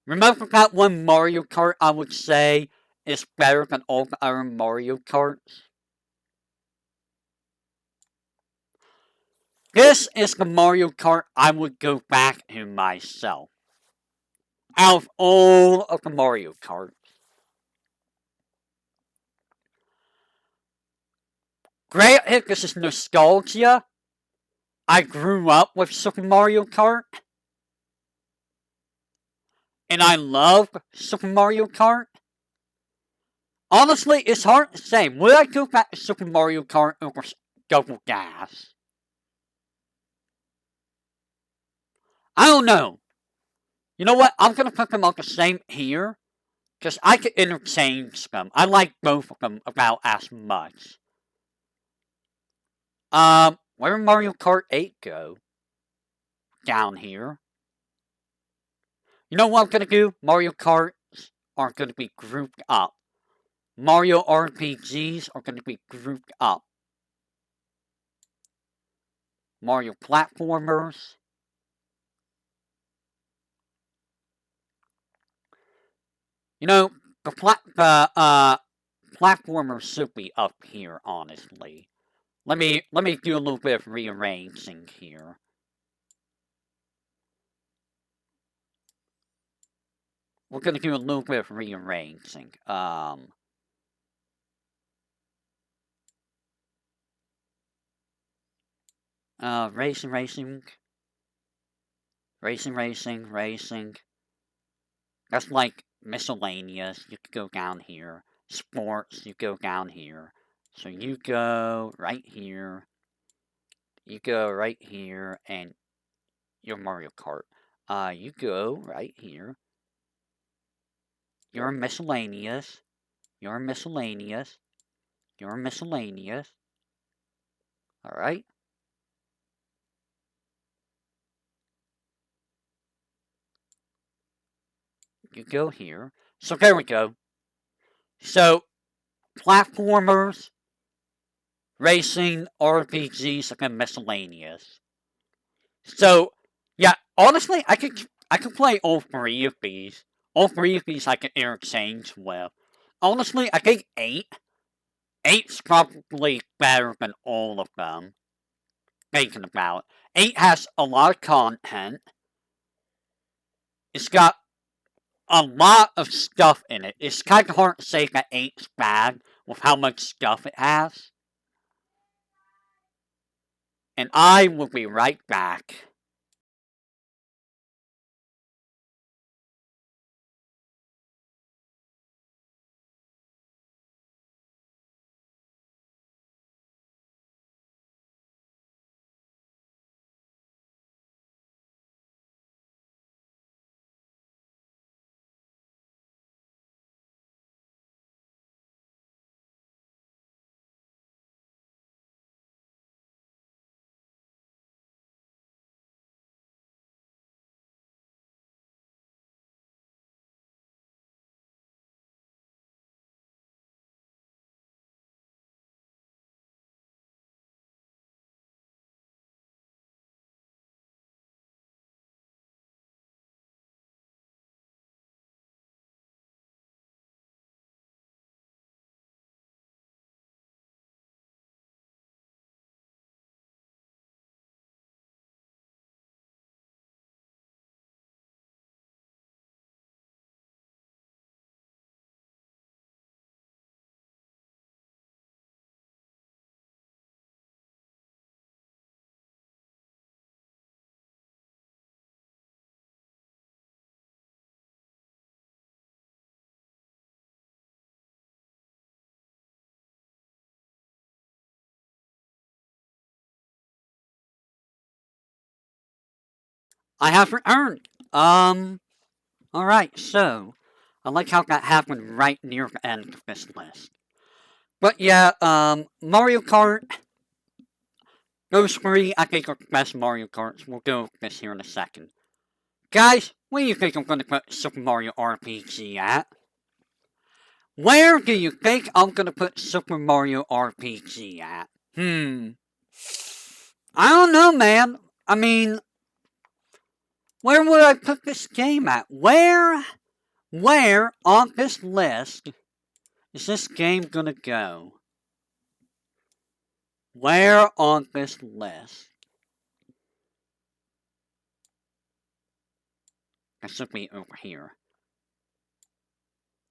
Remember that one Mario Kart I would say is better than all the other Mario Karts? This is the Mario Kart I would go back to myself. Out of all of the Mario Karts. Granted, this is nostalgia. I grew up with Super Mario Kart. And I love Super Mario Kart. Honestly, it's hard to say. Would I go back to Super Mario Kart over Double Dash? I don't know. You know what? I'm gonna put them on the same here because I could interchange them. I like both of them about as much. Where did Mario Kart 8 go? Down here. You know what I'm gonna do? Mario Karts are gonna be grouped up. Mario RPGs are gonna be grouped up. Mario platformers. You know, the platformers should be up here, honestly. Let me do a little bit of rearranging here. We're gonna do a little bit of rearranging. Racing. That's like miscellaneous. You could go down here. Sports, you go down here. So you go right here. You go right here, and your Mario Kart. You go right here. You're miscellaneous. You're miscellaneous. You're miscellaneous. Alright? You go here. So there we go. So, platformers, racing, RPGs, and miscellaneous. So, yeah, honestly, I could play all three of these. All three of these I could interchange with. Honestly, I think 8. 8's probably better than all of them. Thinking about it. 8 has a lot of content. It's got a lot of stuff in it. It's kind of hard to say that 8's bad with how much stuff it has. And I will be right back. I have returned. Alright, so, I like how that happened right near the end of this list. But yeah, Mario Kart, those three I think are the best Mario Karts. We'll go with this here in a second. Guys, where do you think I'm gonna put Super Mario RPG at? Where do you think I'm gonna put Super Mario RPG at? I don't know, man. I mean, where would I put this game at? Where on this list is this game gonna go? Where on this list? That should be over here.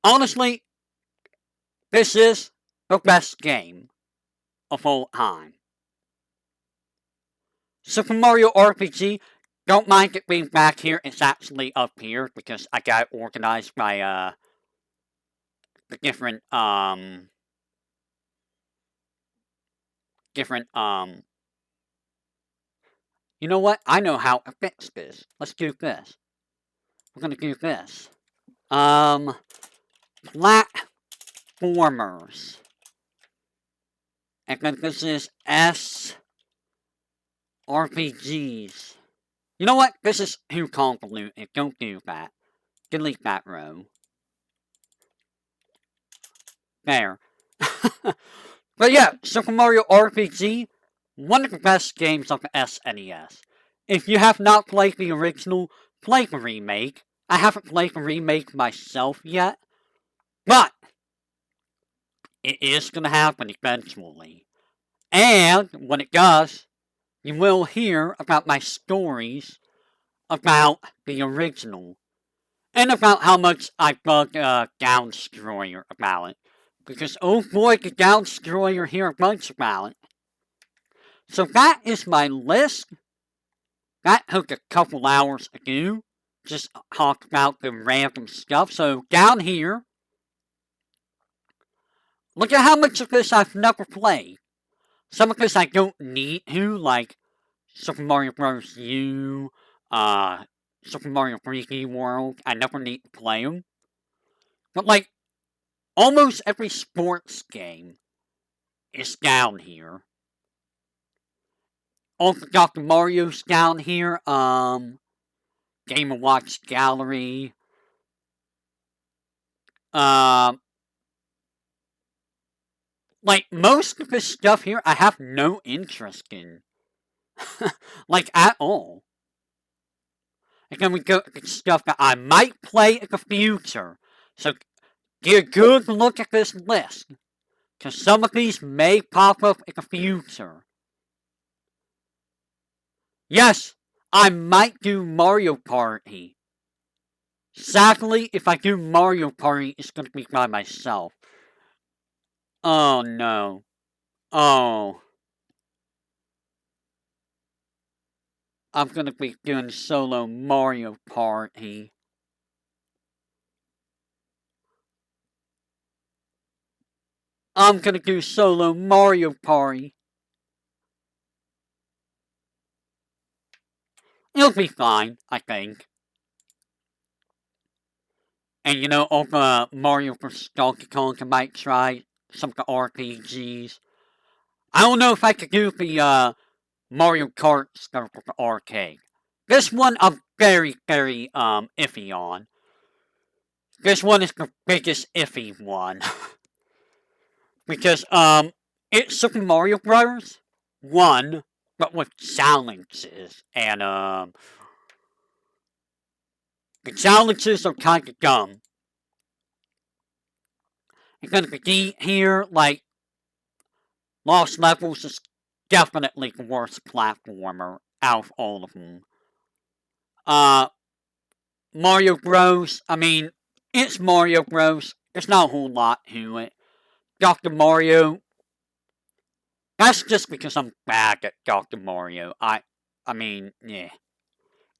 Honestly, this is the best game of all time. Super Mario RPG, don't mind it being back here, it's actually up here because I got it organized by, the different, you know what? I know how to fix this. Let's do this. We're gonna do this. Platformers. And then this is S RPGs. You know what? This is too convoluted. Don't do that. Delete that row. There. But yeah, Super Mario RPG, one of the best games of the SNES. If you have not played the original, play the remake. I haven't played the remake myself yet, but it is gonna happen eventually. And when it does, you will hear about my stories about the original. And about how much I bugged Down Destroyer about it. Because oh boy, did Down Destroyer hear a bunch about it. So that is my list. That took a couple hours to do. Just talk about the random stuff. So down here, look at how much of this I've never played. Some of this I don't need to, like Super Mario Bros. U, Super Mario 3D World. I never need to play them. But like, almost every sports game is down here. All the Dr. Mario's down here. Game & Watch Gallery. Um, like, most of this stuff here I have no interest in. Like, at all. And then we go to stuff that I might play in the future. So, get a good look at this list. Because some of these may pop up in the future. Yes, I might do Mario Party. Sadly, if I do Mario Party, it's going to be by myself. Oh no. Oh. I'm going to be doing solo Mario Party. I'm going to do solo Mario Party. It'll be fine, I think. And you know, all the Mario vs. Donkey Kong, I might try some of the RPGs. I don't know if I could do the Mario Kart stuff with the arcade. This one I'm very, very iffy on. This one is the biggest iffy one. Because it's Super Mario Bros. 1, but with challenges. And the challenges are kind of dumb. And then the D here, like, Lost Levels is definitely the worst platformer out of all of them. Mario Bros. I mean, it's Mario Bros. There's not a whole lot to it. Dr. Mario. That's just because I'm bad at Dr. Mario. I mean, yeah.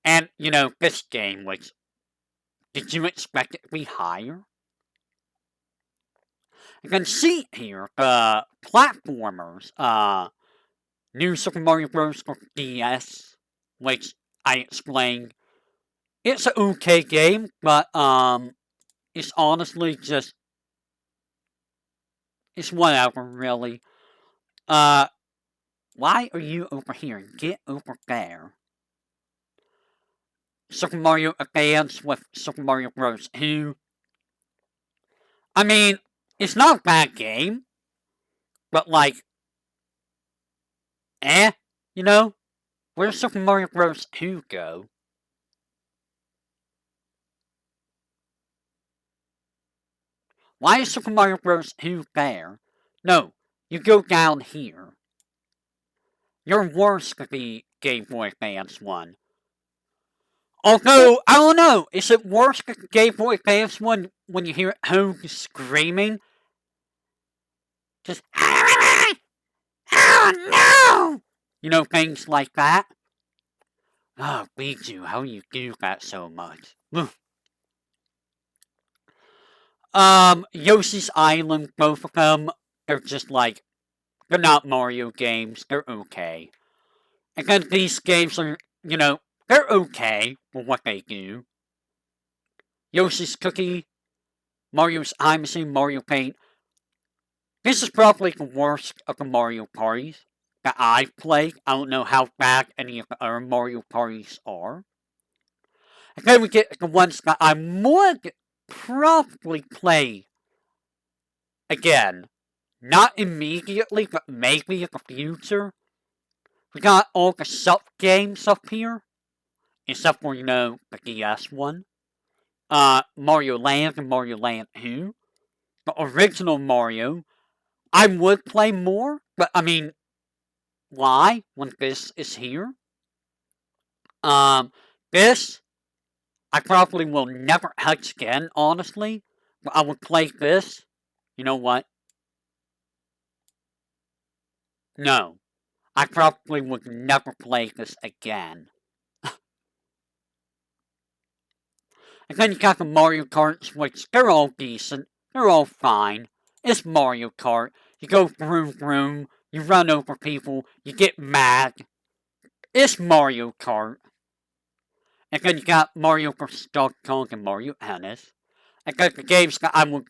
And, you know, this game was... Did you expect it to be higher? You can see here, the platformers, New Super Mario Bros. For DS, which I explained. It's an okay game, but, it's honestly just... It's whatever, really. Why are you over here? Get over there. Super Mario Advance with Super Mario Bros. 2. I mean, it's not a bad game, but like, you know? Where's Super Mario Bros. 2 go? Why is Super Mario Bros. 2 there? No, you go down here. You're worse than the Game Boy Advance one. Although, I don't know, is it worse than the Game Boy Advance one when you hear Hogue screaming? Just, oh no! You know, things like that. Oh, Bijou, how you do that so much? Yoshi's Island, both of them, they're just like, they're not Mario games, they're okay. And then these games are, you know, they're okay for what they do. Yoshi's Cookie, Mario's Time Machine, Mario Paint. This is probably the worst of the Mario parties that I've played. I don't know how bad any of the other Mario parties are. And then we get the ones that I would probably play again. Not immediately, but maybe in the future. We got all the sub games up here. Except for, you know, the DS one. Mario Land and Mario Land 2. The original Mario. I would play more, but I mean, why when this is here. This I probably will never touch again, honestly. But I would play this. You know what? No. I probably would never play this again. And then you got the Mario Karts, which they're all decent. They're all fine. It's Mario Kart. You go vroom vroom. You run over people. You get mad. It's Mario Kart. And then you got Mario vs. Donkey Kong and Mario Tennis. And then the games that I would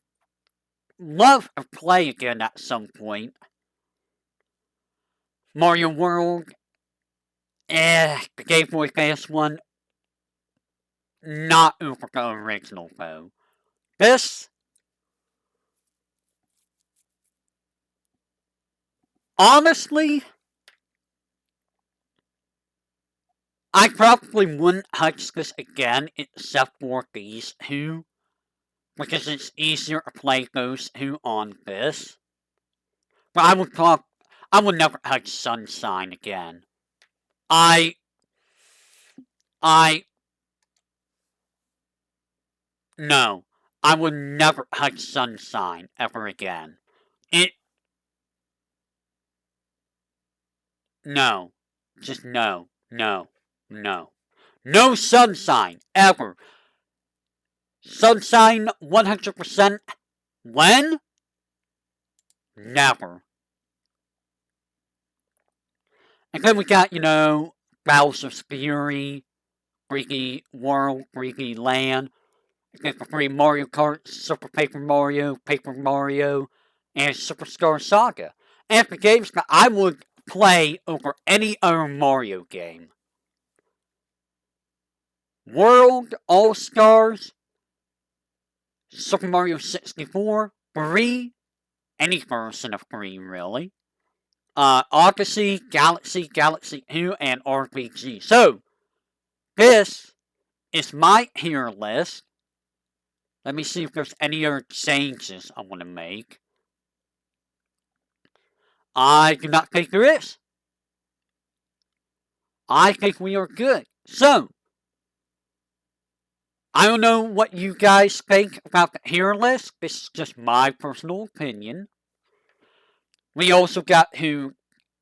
love to play again at some point. Mario World. The Game Boy Advance one. Not over the original though. This, honestly, I probably wouldn't touch this again except for these two. Because it's easier to play those two on this. But I would never touch Sunshine again. I no. I would never touch Sunshine ever again. It, no. Just no. No. No. No Sunshine, ever. Sunshine 100%. When? Never. And then we got, Bowser's Fury, Freaky World, Freaky Land. And for free Mario Kart, Super Paper Mario, and Superstar Saga. And the games that I would play over any other Mario game. World All Stars, Super Mario 64, 3, any version of 3 really. Odyssey, Galaxy, Galaxy 2, and RPG. So, this is my tier list. Let me see if there's any other changes I want to make. I do not think there is. I think we are good. So, I don't know what you guys think about the tier list. This is just my personal opinion. We also got to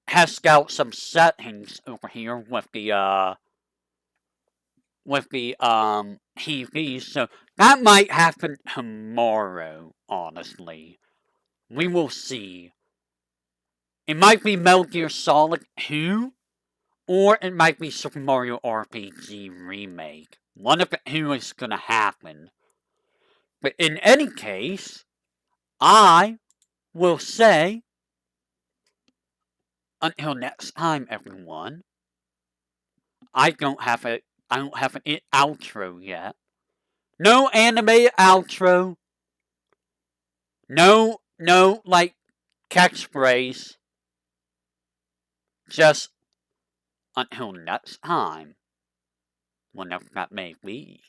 test out some settings over here with the TV. So that might happen tomorrow, honestly. We will see. It might be Metal Gear Solid 2, or it might be Super Mario RPG Remake. One of the two is gonna happen. But in any case, I will say, until next time, everyone. I don't have an outro yet. No animated outro. No, like, catchphrase. Just until next time. Whenever that may be.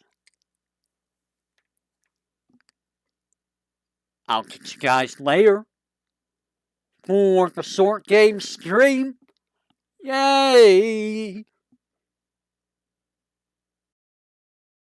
I'll catch you guys later for the short game stream. Yay!